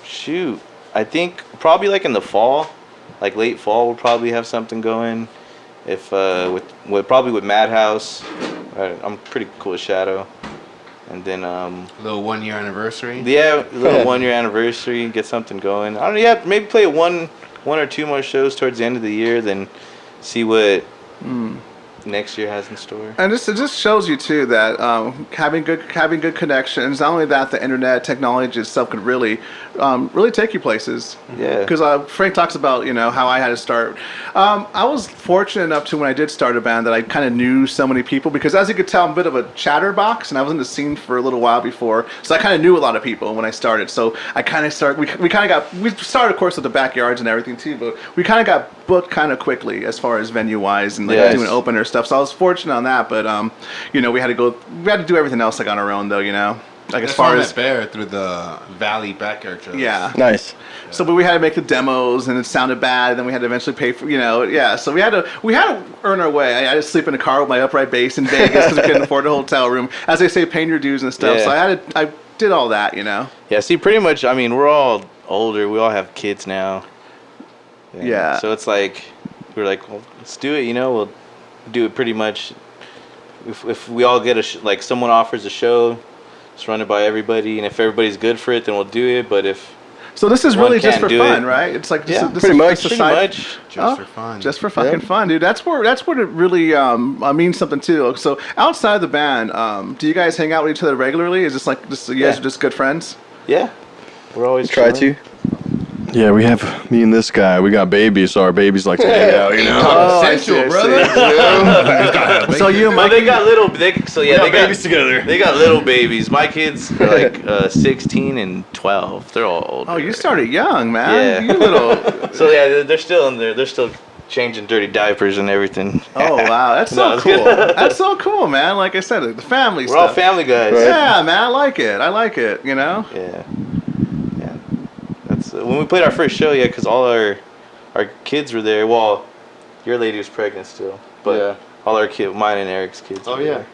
S3: Shoot. I think probably like in the fall, like late fall, we'll probably have something going. If probably with Madhouse, I'm pretty cool with Shadow, and then
S4: Little 1 year anniversary.
S3: yeah, a little 1 year anniversary, get something going. I don't know. Yeah, maybe play one or two more shows towards the end of the year, then see what next year has in store.
S6: And it just shows you too that having good connections. Not only that, the internet technology itself could really take you places.
S3: Yeah.
S6: Because Frank talks about how I had to start. I was fortunate enough to when I did start a band that I kind of knew so many people because as you could tell I'm a bit of a chatterbox and I was in the scene for a little while before, so I kind of knew a lot of people when I started. So I kind of started. We started of course with the backyards and everything too, but we kind of got booked kind of quickly as far as venue wise and like doing opener stuff. So I was fortunate on that, but we had to do everything else like on our own though, like as far as
S4: Bear through the Valley backyard shows.
S6: yeah.
S2: Nice.
S6: So, but we had to make the demos, and it sounded bad. And then we had to eventually pay for, So we had to earn our way. I had to sleep in a car with my upright bass in Vegas because we couldn't afford a hotel room. As they say, paying your dues and stuff.
S3: Yeah.
S6: So I did all that,
S3: Yeah, see, pretty much. I mean, we're all older. We all have kids now. And
S6: Yeah.
S3: So it's like we're like, well, let's do it. We'll do it pretty much. If we all get like someone offers a show, just run it by everybody, and if everybody's good for it, then we'll do it. But if
S6: So this is
S3: one
S6: really just
S3: can't
S6: for
S3: do
S6: fun,
S3: it-
S6: right? It's like
S3: yeah,
S6: this
S2: pretty
S6: is
S2: much.
S6: just a
S3: pretty
S6: side-
S3: much.
S4: Just for fun.
S6: Just for fucking fun, dude. That's what it really means something too. So outside of the band, do you guys hang out with each other regularly? Is this like you guys are just good friends?
S3: Yeah, we're always
S2: Try
S3: chilling.
S2: to.
S5: Yeah, we have me and this guy. We got babies, so our babies like to hang out,
S6: Oh, I see,
S4: Sensual,
S6: I see.
S4: brother.
S6: So you and
S3: Well,
S6: Mikey,
S3: they got little. They got
S5: babies together.
S3: They got little babies. My kids are like 16 and 12. They're all old.
S6: oh, you started young, man.
S3: Yeah.
S6: You little.
S3: So yeah, they're still in there. They're still changing dirty diapers and everything.
S6: Oh wow, that's
S3: No,
S6: so
S3: it's
S6: cool.
S3: good.
S6: That's so cool, man. Like I said, the family
S3: We're all
S6: stuff.
S3: family guys.
S6: Yeah, man, I like it. I like it.
S3: Yeah. That's when we played our first show. Yeah, because all our kids were there. Well, your lady was pregnant still, but
S5: Yeah.
S3: all our mine and Eric's kids.
S5: Oh
S3: were
S5: yeah,
S3: there.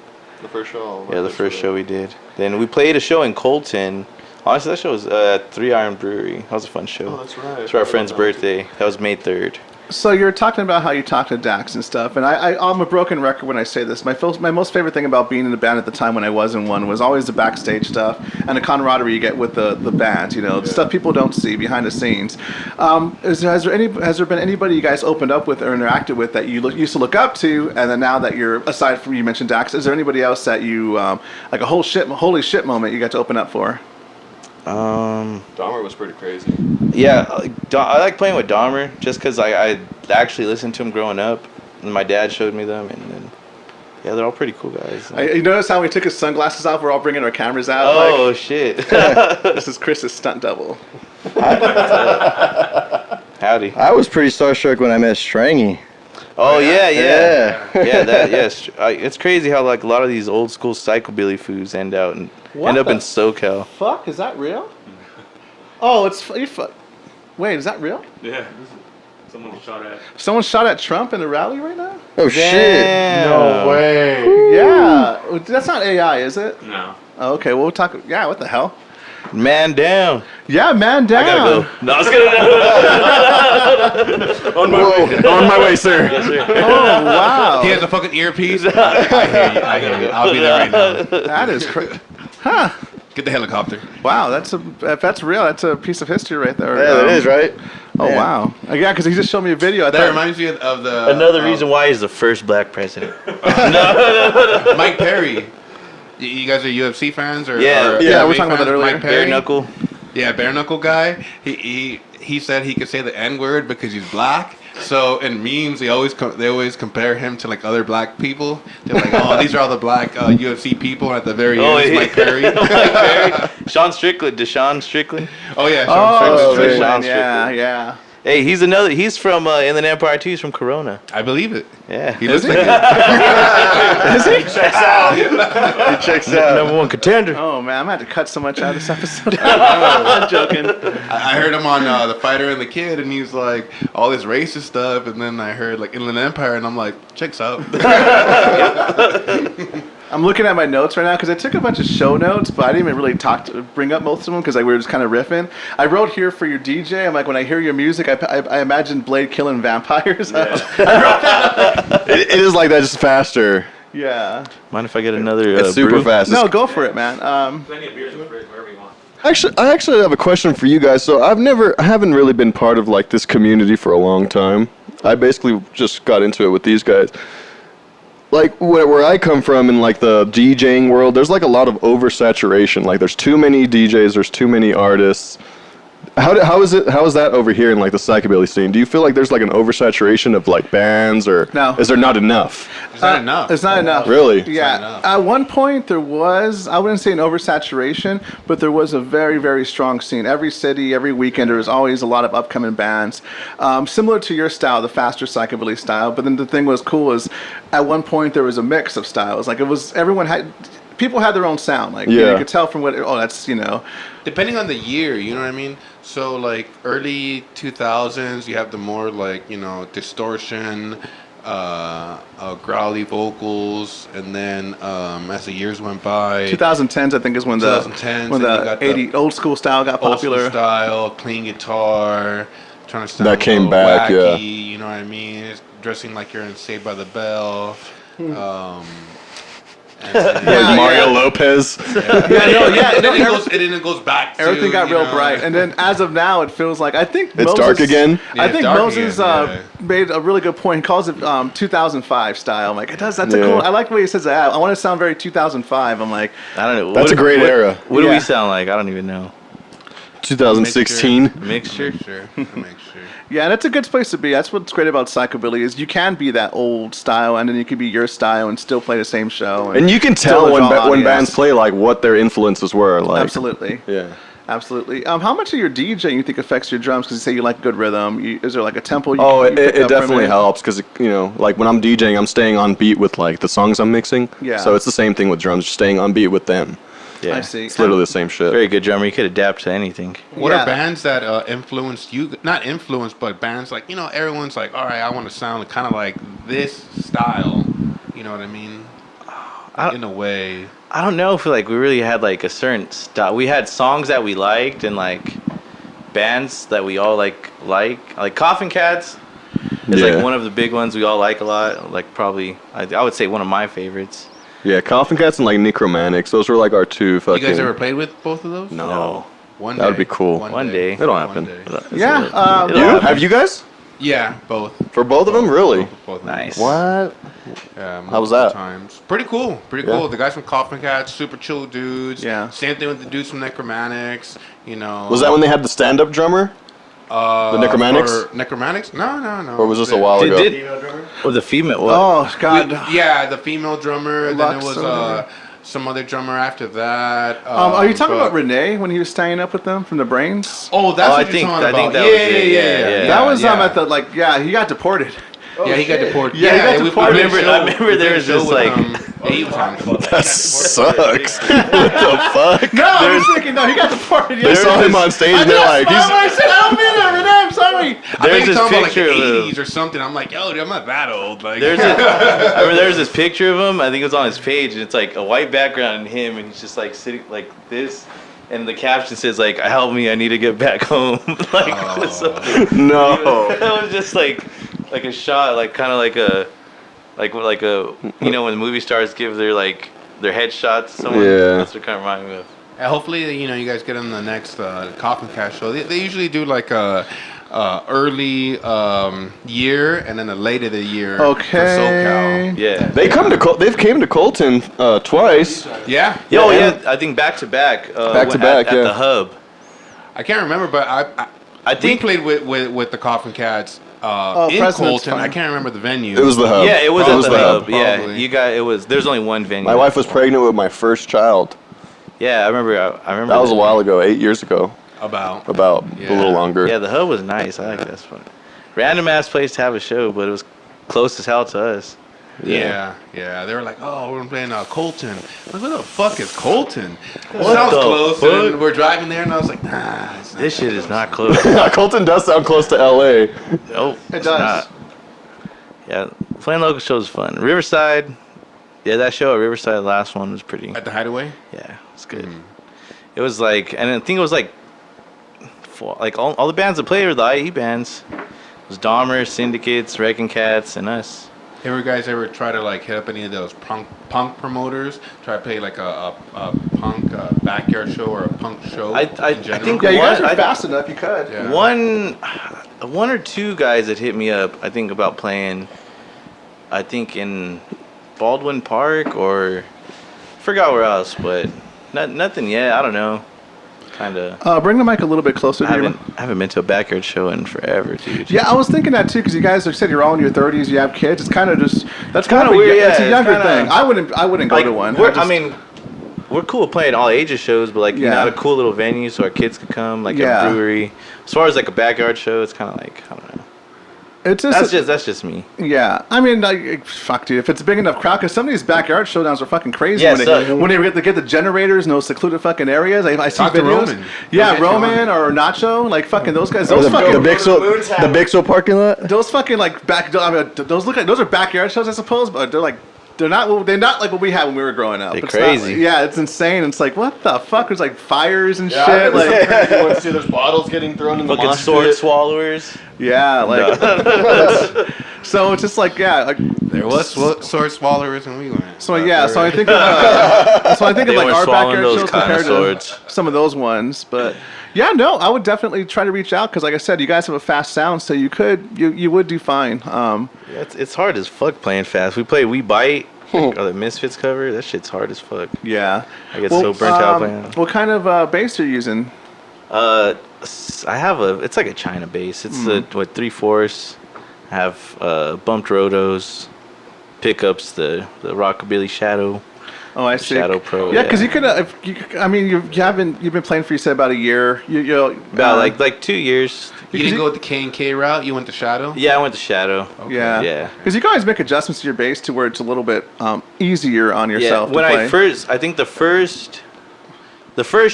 S5: the first show.
S3: Yeah, the first show we did. Then we played a show in Colton. Honestly, that show was at Three Iron Brewery. That was a fun show.
S5: Oh, that's right.
S3: It's for our friend's birthday. That was May 3rd.
S6: So you're talking about how you talk to Dax and stuff, and I'm a broken record when I say this. My most favorite thing about being in the band at the time when I was in one was always the backstage stuff and the camaraderie you get with the band. The stuff people don't see behind the scenes. Has there been anybody you guys opened up with or interacted with that you used to look up to, and then now that you're aside from you mentioned Dax, is there anybody else that you like a holy shit moment you got to open up for?
S5: Dahmer was pretty crazy.
S3: Yeah, I like playing with Dahmer just because I actually listened to him growing up, and my dad showed me them, and then yeah, they're all pretty cool guys.
S6: You notice how we took his sunglasses off? We're all bringing our cameras out.
S3: Oh shit!
S6: This is Chris's stunt double.
S3: Howdy.
S2: I was pretty starstruck when I met Strangy.
S3: Oh yeah.
S2: Yeah.
S3: Yes. It's crazy how like a lot of these old school psychobilly foods end up in SoCal.
S6: Fuck, is that real? Oh, it's wait, is that real?
S7: Yeah. Someone shot at.
S6: Someone shot at Trump in the rally right now?
S2: Oh shit.
S3: Damn.
S5: No way.
S6: Yeah, that's not AI, is it?
S7: No.
S6: Oh, okay, well, we'll talk. Yeah, what the hell?
S3: Man down.
S6: Yeah, man down.
S3: I gotta go. No, I was gonna.
S5: On my way, sir.
S3: Yes, sir.
S6: Oh, wow.
S4: He has a fucking earpiece. I hear you. I'll be there right now.
S6: That is crazy. Huh.
S4: Get the helicopter.
S6: Wow, if that's real, that's a piece of history right there.
S2: Yeah, it is, right?
S6: Oh,
S2: Man.
S6: wow. Yeah, because he just showed me a video. I
S4: That
S6: thought,
S4: reminds me of the
S3: Another reason why he's the first black president.
S4: Mike Perry. You guys are UFC fans, or
S3: Yeah.
S4: or
S6: Yeah,
S4: MMA
S6: we're talking about that
S4: fans?
S6: earlier.
S4: Mike Perry,
S3: Bare knuckle.
S4: Yeah, bare knuckle guy. He said he could say the N word because he's black. So in memes, they always compare him to like other black people. They're like, oh, these are all the black UFC people. And at the very end, it's Mike Perry.
S3: Mike Perry. Deshaun Strickland.
S4: Oh yeah,
S6: oh,
S4: Sean Strickland.
S6: Strickland,
S3: Strickland.
S6: yeah, yeah.
S3: Hey, he's from Inland Empire too. He's from Corona.
S4: I believe it.
S3: Yeah.
S4: He looks like it.
S6: Is he?
S2: He checks out.
S3: Number one contender.
S6: Oh, man, I'm going to have to cut so much out of this episode. I'm joking.
S4: I heard him on The Fighter and the Kid, and he's like all this racist stuff, and then I heard like Inland Empire, and I'm like, checks out.
S6: I'm looking at my notes right now because I took a bunch of show notes, but I didn't even really bring up most of them because we were just kind of riffing. I wrote here for your DJ. I'm like, when I hear your music, I imagine Blade killing vampires.
S5: It is like that, just faster.
S6: Yeah.
S3: Mind if I get another?
S5: It's super
S3: brew?
S5: fast.
S6: No, go for it, man.
S7: Plenty of beers in the fridge, wherever you want.
S5: I actually have a question for you guys. So I haven't really been part of like this community for a long time. I basically just got into it with these guys. Like where I come from in like the DJing world, there's like a lot of oversaturation. Like there's too many DJs, there's too many artists. How is that over here in like the psychobilly scene? Do you feel like there's like an oversaturation of like bands, or
S6: No.
S5: is there not enough?
S4: It's not enough.
S6: It's not enough.
S5: Really?
S6: Yeah.
S4: enough.
S6: At one point, there was, I wouldn't say an oversaturation, but there was a very, very strong scene. Every city, every weekend, there was always a lot of upcoming bands. Similar to your style, the faster psychobilly style. But then the thing was cool is at one point, there was a mix of styles. Like people had their own sound. Like you could tell from
S4: Depending on the year, you know what I mean? So like early 2000s, you have the more like, distortion, growly vocals, and then as the years went by,
S6: 2010s, I think, is when
S4: 2010s,
S6: the
S4: then you got the
S6: old school style got
S4: old school
S6: popular.
S4: style, clean guitar, trying to sound
S5: That came
S4: a little
S5: back,
S4: wacky,
S5: yeah.
S4: you know what I mean? Dressing like you're in Saved by the Bell. And then,
S5: Like Mario Lopez.
S4: and then it goes back to
S6: Everything got real
S4: you know,
S6: bright, and then as of now, it feels like
S5: It's dark again?
S4: Yeah,
S6: I think
S4: dark
S6: Moses
S4: again,
S6: made a really good point. He calls it 2005 style. I'm like, it does. That's a
S5: Yeah.
S6: cool. I like the way he says that. I want to sound very 2005. I'm like,
S3: I don't know.
S5: That's a great era.
S3: What do
S6: Yeah.
S3: we sound like? I don't even know.
S5: 2016.
S3: Mixture.
S4: Make sure.
S6: yeah, and it's a good place to be. That's what's great about psychobilly is you can be that old style, and then you can be your style and still play the same show.
S5: And you can
S6: still
S5: tell when
S6: draw
S5: when
S6: audience.
S5: bands play like what their influences were. Like
S6: Absolutely.
S5: Yeah.
S6: Absolutely. How much of your DJing you think affects your drums? Because you say you like good rhythm. Is there like a tempo?
S5: Oh,
S6: you pick
S5: it
S6: up from
S5: definitely helps because like when I'm DJing, I'm staying on beat with like the songs I'm mixing.
S6: Yeah.
S5: So it's the same thing with drums, just staying on beat with them.
S3: Yeah.
S6: I see.
S5: It's literally the same shit.
S3: Very good drummer. You could adapt to anything.
S4: What
S6: Yeah.
S4: are bands that influenced you? Not influenced, but bands like, everyone's like, all right, I want to sound kind of like this style. You know what I mean? In a way.
S3: I don't know if we really had like a certain style. We had songs that we liked and like bands that we all like Coffin Cats is
S5: Yeah.
S3: like one of the big ones we all like a lot. Like probably I would say one of my favorites.
S5: Yeah, Coffin Cats and like Necromantics. Those were like our two fucking.
S4: You guys ever played with both of those?
S5: No.
S4: One
S5: That would
S4: day.
S5: be cool.
S3: One day.
S5: It'll happen.
S4: One day.
S6: Yeah.
S3: It'll
S5: You?
S3: happen.
S5: Have you guys?
S4: Yeah, both.
S5: For both of them, really?
S4: Both of them.
S3: Nice.
S5: What?
S4: Yeah,
S5: How was
S4: multiple
S5: that?
S4: Times. Pretty cool. Pretty
S5: Yeah.
S4: cool. The guys from Coffin Cats, super chill dudes.
S6: Yeah.
S4: Same thing with the dudes from Necromantics.
S5: Was that when they had the stand-up drummer? The Necromantics?
S4: For Necromantics? No.
S5: Or was this a while ago?
S3: Or the female? What?
S6: Oh God.
S4: Yeah, the female drummer. And then it
S6: Lux
S4: was
S6: or
S4: some other drummer after that.
S6: Are you talking
S4: but-
S6: about Renee when he was staying up with them from the Brains?
S4: Oh, that's
S3: Oh,
S4: what
S3: I
S4: you're
S3: think-
S4: talking
S3: I
S4: about.
S3: think that
S4: yeah,
S3: was it. Yeah.
S6: That was
S4: yeah.
S6: at the he got deported.
S4: Yeah, he got deported.
S6: Yeah, he got
S4: we- we
S6: deported.
S4: did a show-
S3: I remember
S4: we did
S3: there
S4: a
S3: was
S4: show
S3: this,
S4: with,
S3: like-
S4: yeah, he was on it.
S5: That sucks. What the fuck?
S6: No, I was thinking he got deported.
S5: They saw him on stage and they're like, he's.
S6: I said I don't mean that, Renee. I'm sorry.
S4: I think
S3: There's
S4: he's
S3: this
S4: talking about like the
S3: picture of
S4: 80s or something. I'm like, yo, dude, I'm not that old. Like,
S3: I remember there was this picture of him. I think it was on his page, and it's like a white background and him, and he's just like sitting like this, and the caption says like, "Help me, I need to get back home." Like, something.
S5: No.
S3: It was just like a shot, like kind of like a you know when movie stars give their headshots to someone.
S5: Yeah.
S3: That's what it kind of reminded me of.
S4: Hopefully, you guys get on the next Coffin Cast show. They usually do like a early year and then a late of the year for SoCal.
S3: Yeah.
S5: They've came to Colton twice.
S4: Yeah.
S3: Oh yeah, I think back to back.
S5: Back to back,
S3: at
S5: yeah.
S3: the hub.
S4: I can't remember, but
S3: I think
S4: we played with the Coffin Cats in
S6: President's
S4: Colton.
S6: fine.
S4: I can't remember the venue.
S5: It was the hub.
S3: Yeah, it was
S4: Probably.
S3: at the hub. Yeah,
S4: Probably.
S3: you got it was. There's only one venue.
S5: My wife was pregnant with my first child.
S3: Yeah, I remember. I remember.
S5: That was a while ago, 8 years ago.
S4: about.
S5: About
S4: Yeah.
S5: a little longer.
S3: Yeah, the hub was nice. I like that spot. Random ass place to have a show, but it was close as hell to us.
S4: Yeah. They were like, "Oh, we're playing Colton." I'm like, what the fuck is Colton?
S3: What
S4: Sounds
S3: the
S4: close.
S3: fuck?
S4: And we're driving there, and I was like, "Nah, it's not
S3: This shit is not close.
S5: Colton does sound close to LA.
S3: Nope,
S6: It
S3: it's
S6: does.
S3: not. Yeah, playing local shows is fun. Riverside, yeah, that show at Riverside, the last one was pretty.
S4: at the Hideaway."
S3: Yeah, it's good. It was like, and I think it was like, all the bands that played were the IE bands. It was Dahmer, Syndicates, Wrecking Cats, and us.
S4: Have you guys ever try to like hit up any of those punk promoters? Try to play like a punk backyard show or a punk show?
S3: I
S4: in general?
S3: think
S6: Yeah, you guys
S3: What?
S6: are fast enough. You could.
S4: Yeah.
S3: One or two guys that hit me up, I think about playing, I think in Baldwin Park or forgot where else, but nothing yet. I don't know. Kind of.
S6: Bring the mic a little bit closer
S3: I
S6: to you.
S3: haven't been to a backyard show in forever, dude.
S6: Yeah, I was thinking that too, because you guys, like you said, you're all in your 30s. You have kids. It's kind of just that's
S3: kinda
S6: kind of
S3: weird,
S6: weird. It's
S3: yeah,
S6: a
S3: it's
S6: younger
S3: kinda-
S6: thing. I wouldn't go to one.
S3: We're cool playing all ages shows, but like
S6: Yeah.
S3: not a cool little venue so our kids could come, like
S6: Yeah.
S3: a brewery. As far as like a backyard show, it's kind of like I don't know.
S6: it's just
S3: That's just me.
S6: yeah. I mean, like, fuck, dude. If it's a big enough crowd, because some of these backyard showdowns are fucking crazy.
S3: Yeah,
S6: when they get the generators in those secluded fucking areas. I see
S4: Talk to
S6: videos.
S4: Roman.
S6: Yeah,
S4: He'll get you
S6: Roman or Nacho, like fucking those guys.
S2: Or
S6: Those
S2: the
S6: fucking
S2: Bixel parking lot.
S6: those fucking like back. I mean, those are backyard shows, I suppose, but they're not like what we had when we were growing up.
S3: They're
S6: It's not
S3: crazy.
S6: like- yeah, it's insane. It's like what the fuck? There's like fires and
S5: Yeah,
S6: shit. Like
S5: you want to see there's bottles getting thrown in the
S3: Fucking
S5: mosh
S3: sword
S5: pit.
S3: swallowers.
S6: yeah, like so it's just like yeah. Like,
S4: There was sword swallowers and we went.
S6: so yeah, so I think of like
S3: They weren't
S6: our
S3: swallowing
S6: backyard
S3: those
S6: shows
S3: kind of
S6: compared to
S3: swords.
S6: some of those ones, but yeah, no, I would definitely try to reach out because, like I said, you guys have a fast sound, so you would do fine.
S3: Yeah, it's hard as fuck playing fast. We play We Bite, like, the Misfits cover. That shit's hard as fuck.
S6: Yeah,
S3: I get so burnt out playing.
S6: What kind of bass are you using?
S3: I have it's like a China bass. It's the 3/4. I have bumped rotos, pickups, the Rockabilly Shadow.
S6: Oh, I see.
S3: Shadow Pro.
S6: Yeah, because you could. You've been playing for you said about a year.
S3: About like 2 years.
S4: You didn't go with the K&K route. You went to Shadow.
S3: Yeah, I went to Shadow.
S6: Yeah.
S3: Yeah.
S6: Because you can always make adjustments to your bass to where it's a little bit easier on
S3: Yeah.
S6: yourself.
S3: When
S6: to play.
S3: I think the first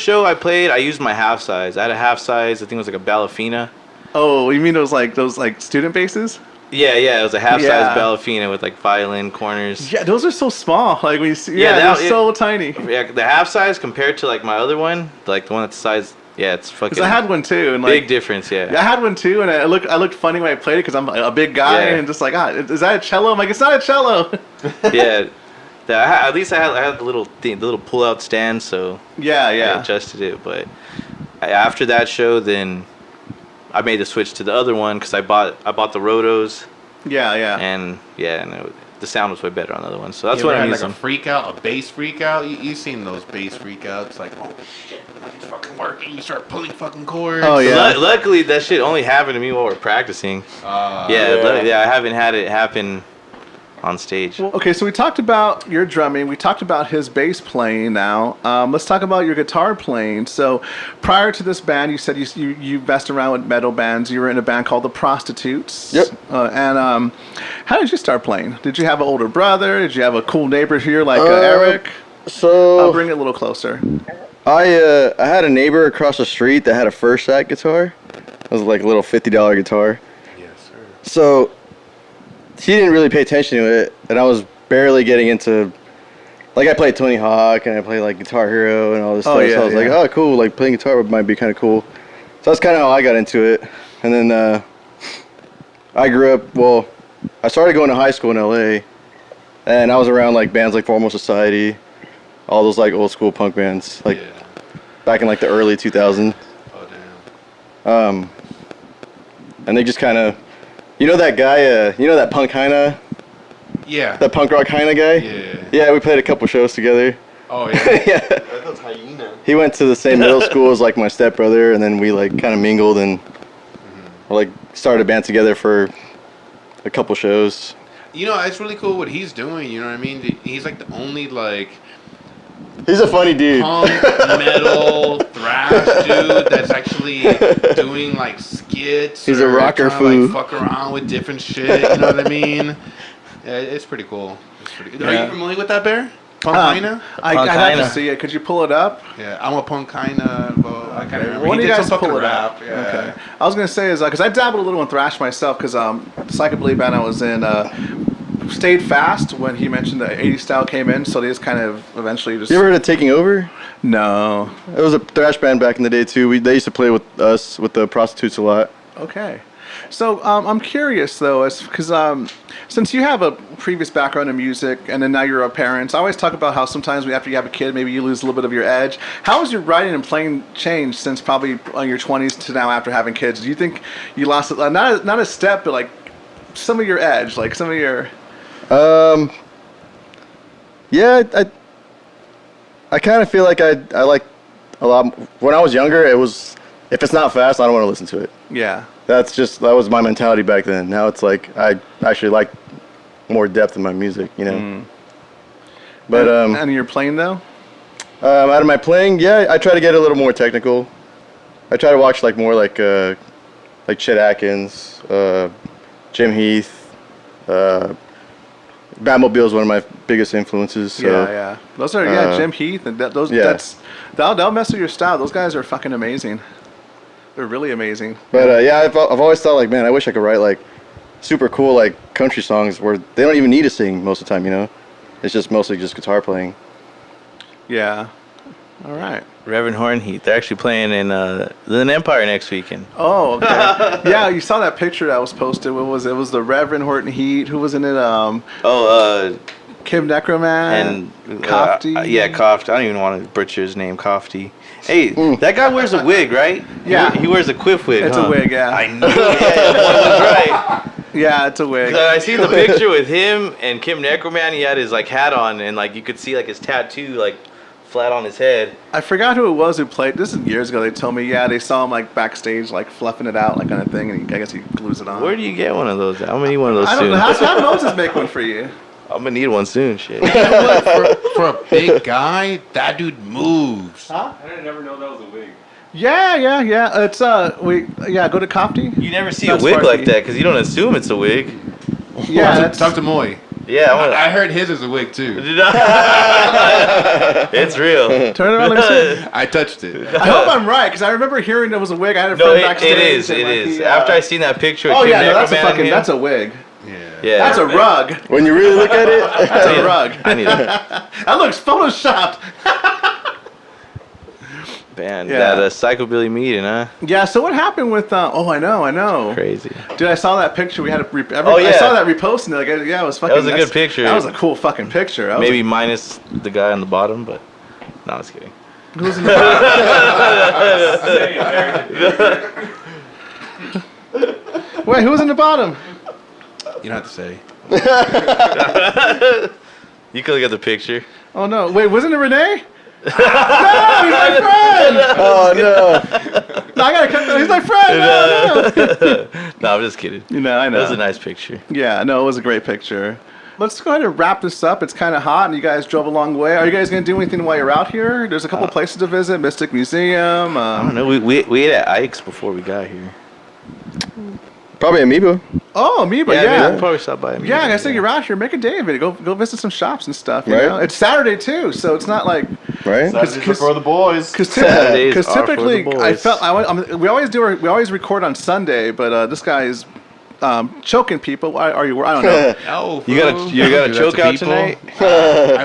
S3: show I played, I used my half size. I had a half size. I think it was like a Balafina.
S6: Oh, you mean those student basses?
S3: Yeah, it was a half size
S6: Yeah.
S3: Balafina with like violin corners.
S6: Yeah, those are so small. Like when you see,
S3: Yeah,
S6: they're
S3: that-
S6: so tiny.
S3: Yeah, the half size compared to like my other one, like the one that's size. Yeah, it's fucking.
S6: Because I had one too, and like
S3: big difference.
S6: I
S3: Yeah.
S6: had one too, and I looked funny when I played it because I'm a big guy
S3: Yeah.
S6: and just like, is that a cello? I'm like, it's not a cello.
S3: Yeah. At least I had the little pull out stand, so
S6: yeah,
S3: I
S6: yeah.
S3: adjusted it. But after that show, then I made the switch to the other one because I bought the rotos,
S6: Yeah, yeah.
S3: and the sound was way better on the other one. So that's
S4: You
S3: what
S4: ever
S3: I'm
S4: had,
S3: using.
S4: like a freak out, a bass freak out. You've seen those bass freak outs, like oh shit, it's fucking working. You start pulling fucking chords.
S6: Oh, yeah.
S3: Luckily, that shit only happened to me while we're practicing. Yeah, I haven't had it happen on stage.
S6: Okay, so we talked about your drumming. We talked about his bass playing now. Let's talk about your guitar playing. So prior to this band, you said you messed around with metal bands. You were in a band called The Prostitutes.
S2: Yep.
S6: And how did you start playing? Did you have an older brother? Did you have a cool neighbor here like Eric? I'll
S2: So
S6: bring it a little closer.
S2: I had a neighbor across the street that had a First Act guitar. It was like a little $50 guitar.
S4: Yes, sir.
S2: So he didn't really pay attention to it, and I was barely getting into like I played Tony Hawk and I played like Guitar Hero and all this
S6: Oh,
S2: stuff.
S6: yeah,
S2: So I was like,
S6: yeah.
S2: oh, cool. Like playing guitar might be kind of cool. So that's kind of how I got into it. And then I grew up. Well, I started going to high school in LA, and I was around like bands like Formal Society, all those like old school punk bands, like back in like the early 2000s.
S4: Oh damn.
S2: And they just kind of, you know that guy, you know that punk Heina,
S4: Yeah.
S2: that punk rock Heina guy?
S4: Yeah.
S2: Yeah, we played a couple shows together.
S4: Oh yeah.
S2: Yeah. He went to the same middle school as like my stepbrother, and then we like kind of mingled and like started a band together for a couple shows.
S4: You know, it's really cool what he's doing. You know what I mean? He's like the only like
S2: He's a funny dude.
S4: punk metal thrash dude that's actually doing like skits.
S2: He's a
S4: or
S2: rocker
S4: trying to,
S2: foo.
S4: like, fuck around with different shit. You know what I mean? Yeah, it's pretty cool. It's pretty good. Are
S6: Yeah.
S4: you familiar with that, Bear? Punk Heina?
S6: I'd
S3: Punk
S6: have to
S3: Heina.
S6: see it. Could you pull it up?
S4: Yeah, I'm a punk Heina. Well, I can't remember.
S6: When
S4: He
S6: do you
S4: did
S6: guys
S4: some fucking
S6: pull it
S4: rap.
S6: up?
S4: Yeah.
S6: Okay. I was gonna say is because I dabbled a little in thrash myself because the psychobilly band I was in stayed fast when he mentioned the 80s style came in, so they just kind of eventually just
S2: You ever heard of Taking Over?
S6: no.
S2: It was a thrash band back in the day too. They used to play with us with the Prostitutes a lot.
S6: Okay. So I'm curious though, because since you have a previous background in music and then now you're a parent, I always talk about how sometimes after you have a kid, maybe you lose a little bit of your edge. How has your writing and playing changed since probably your 20s to now after having kids? Do you think you lost not a step, but like some of your edge, like some of your?
S2: Yeah, I kind of feel like I like a lot. When I was younger, it was if it's not fast, I don't want to listen to it.
S6: Yeah.
S2: That was my mentality back then. Now it's like I actually like more depth in my music, you know. But
S6: and you're playing though?
S2: out of my playing, yeah, I try to get a little more technical. I try to watch like more like Chet Atkins, Jim Heath, Batmobile is one of my biggest influences. So.
S6: Yeah. Those are Jim Heath and those.
S2: Yeah.
S6: That'll mess with your style. Those guys are fucking amazing. They're really amazing.
S2: But yeah, I've always thought like, man, I wish I could write like super cool like country songs where they don't even need to sing most of the time, you know. It's just mostly just guitar playing.
S6: Yeah. All right.
S3: Reverend Horn Heat. They're actually playing in the Empire next weekend.
S6: Oh, okay. Yeah, you saw that picture that was posted. What was it? It was the Reverend Horton Heat. Who was in it? Kim Necroman
S3: And
S6: Kofty.
S3: yeah, Kofty. I don't even want to butcher his name, Kofty. Hey, that guy wears a wig, right?
S6: Yeah.
S3: He wears a quiff wig.
S6: It's a wig, yeah.
S3: I knew. Yeah, boy was right.
S6: Yeah, it's a wig.
S3: I seen the picture with him and Kim Necroman. He had his like hat on, and like you could see like his tattoo like flat on his head.
S6: I forgot who it was who played. This is years ago. They told me, yeah, they saw him like backstage, like fluffing it out, like kind of thing, and I guess he glues it on.
S3: Where do you get one of those? I'm gonna need one of those
S6: I don't
S3: soon.
S6: know. Have Moses make one for you.
S3: I'm gonna need one soon. Shit.
S4: For a big guy, that dude moves.
S7: I didn't never know that was a wig.
S6: Yeah. It's go to Kofty.
S3: You never see
S6: That's
S3: a wig
S6: Sparky.
S3: like that because you don't assume it's a wig.
S6: Yeah, that's,
S4: Talk to Moy.
S3: Yeah,
S4: I heard his is a wig too.
S3: It's real.
S6: turn it around. Let me see.
S4: I touched it.
S6: I hope I'm right because I remember hearing it was a wig. I had a
S3: No,
S6: friend
S3: it
S6: backstage.
S3: is.
S6: and,
S3: It
S6: like,
S3: is.
S6: he,
S3: After I seen that picture of
S6: Oh
S3: Kim
S6: yeah, no, that's a
S3: Necroman and
S6: fucking.
S3: him,
S6: That's a wig.
S3: yeah,
S6: That's a rug.
S2: When you really look at it,
S6: That's a rug.
S3: I need a
S6: That looks photoshopped.
S3: band.
S6: Yeah.
S3: That psychobilly meeting, huh?
S6: Yeah. So what happened with? I know.
S3: Crazy.
S6: Dude, I saw that picture. We had
S3: Oh,
S6: I
S3: yeah.
S6: saw that repost and like, yeah, it was fucking.
S3: was a good
S6: that's-
S3: picture.
S6: That was a cool fucking picture. That was
S3: Maybe minus the guy on the bottom, but no, I was kidding.
S6: who's in the Wait, who's in the bottom?
S4: You don't have to say.
S3: You can look at the picture.
S6: Oh no! Wait, wasn't it Renee? No, he's my friend.
S2: oh no.
S6: No, I gotta cut that. He's my friend. No.
S3: No, I'm just kidding.
S6: You know, I
S3: That
S6: know.
S3: was a nice picture.
S6: Yeah, no, it was a great picture. Let's go ahead and wrap this up. It's kind of hot, and you guys drove a long way. Are you guys gonna do anything while you're out here? There's a couple places to visit: Mystic Museum.
S3: I don't know. We ate at Ike's before we got here.
S2: Probably Amoeba.
S6: Oh, Amoeba,
S3: We'll
S6: yeah.
S3: probably stop by.
S6: Yeah, I guess you're out here. Make a day of it. Go visit some shops and stuff. You
S2: Right.
S6: know? It's Saturday too, so it's not like
S2: Right?
S5: For the boys.
S6: because
S3: Saturdays are for the
S6: typically
S3: boys.
S6: I felt we always record on Sunday, but this guy is choking people. Why are you? I don't know.
S4: Oh,
S3: You got a
S4: Do that
S3: choke
S4: to
S3: out
S4: people?
S3: tonight?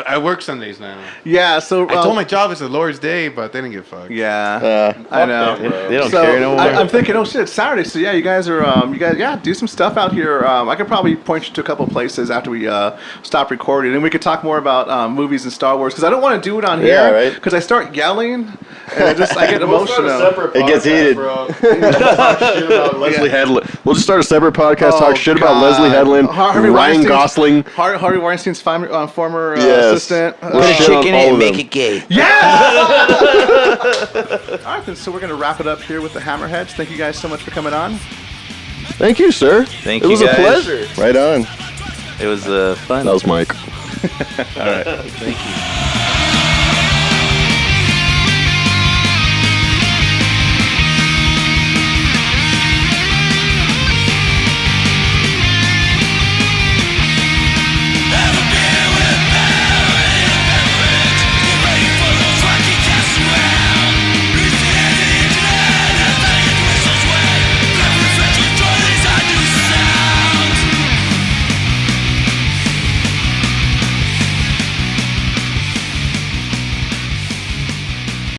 S4: I work Sundays now.
S6: Yeah. So
S4: I told my job it's the Lord's Day, but they didn't give a fuck.
S6: Yeah. I know.
S3: They don't
S6: So
S3: care no more.
S6: I'm thinking, oh shit, it's Saturday. So yeah, you guys do some stuff out here. I could probably point you to a couple places after we stop recording, and we could talk more about movies and Star Wars because I don't want to do it on here
S2: Yeah, right.
S6: because I start yelling and I get emotional.
S2: It gets heated.
S5: Leslie Headland. We'll just start a separate podcast.
S6: Oh,
S5: talk shit about
S6: God.
S5: Leslie Headland,
S6: Harvey
S5: Ryan
S6: Weinstein's-
S5: Gosling.
S6: Harvey Weinstein's former
S5: Yes.
S6: assistant.
S5: We'll shit on all of them.
S3: gay.
S6: Yeah! All right, then, so we're going to wrap it up here with the Hammerheads. Thank you guys so much for coming on.
S5: Thank you, sir.
S3: Thank
S5: it
S3: you,
S5: was
S3: guys.
S5: a pleasure.
S2: Right on.
S3: It was fun.
S5: That was Mike.
S6: All right.
S3: Thank you.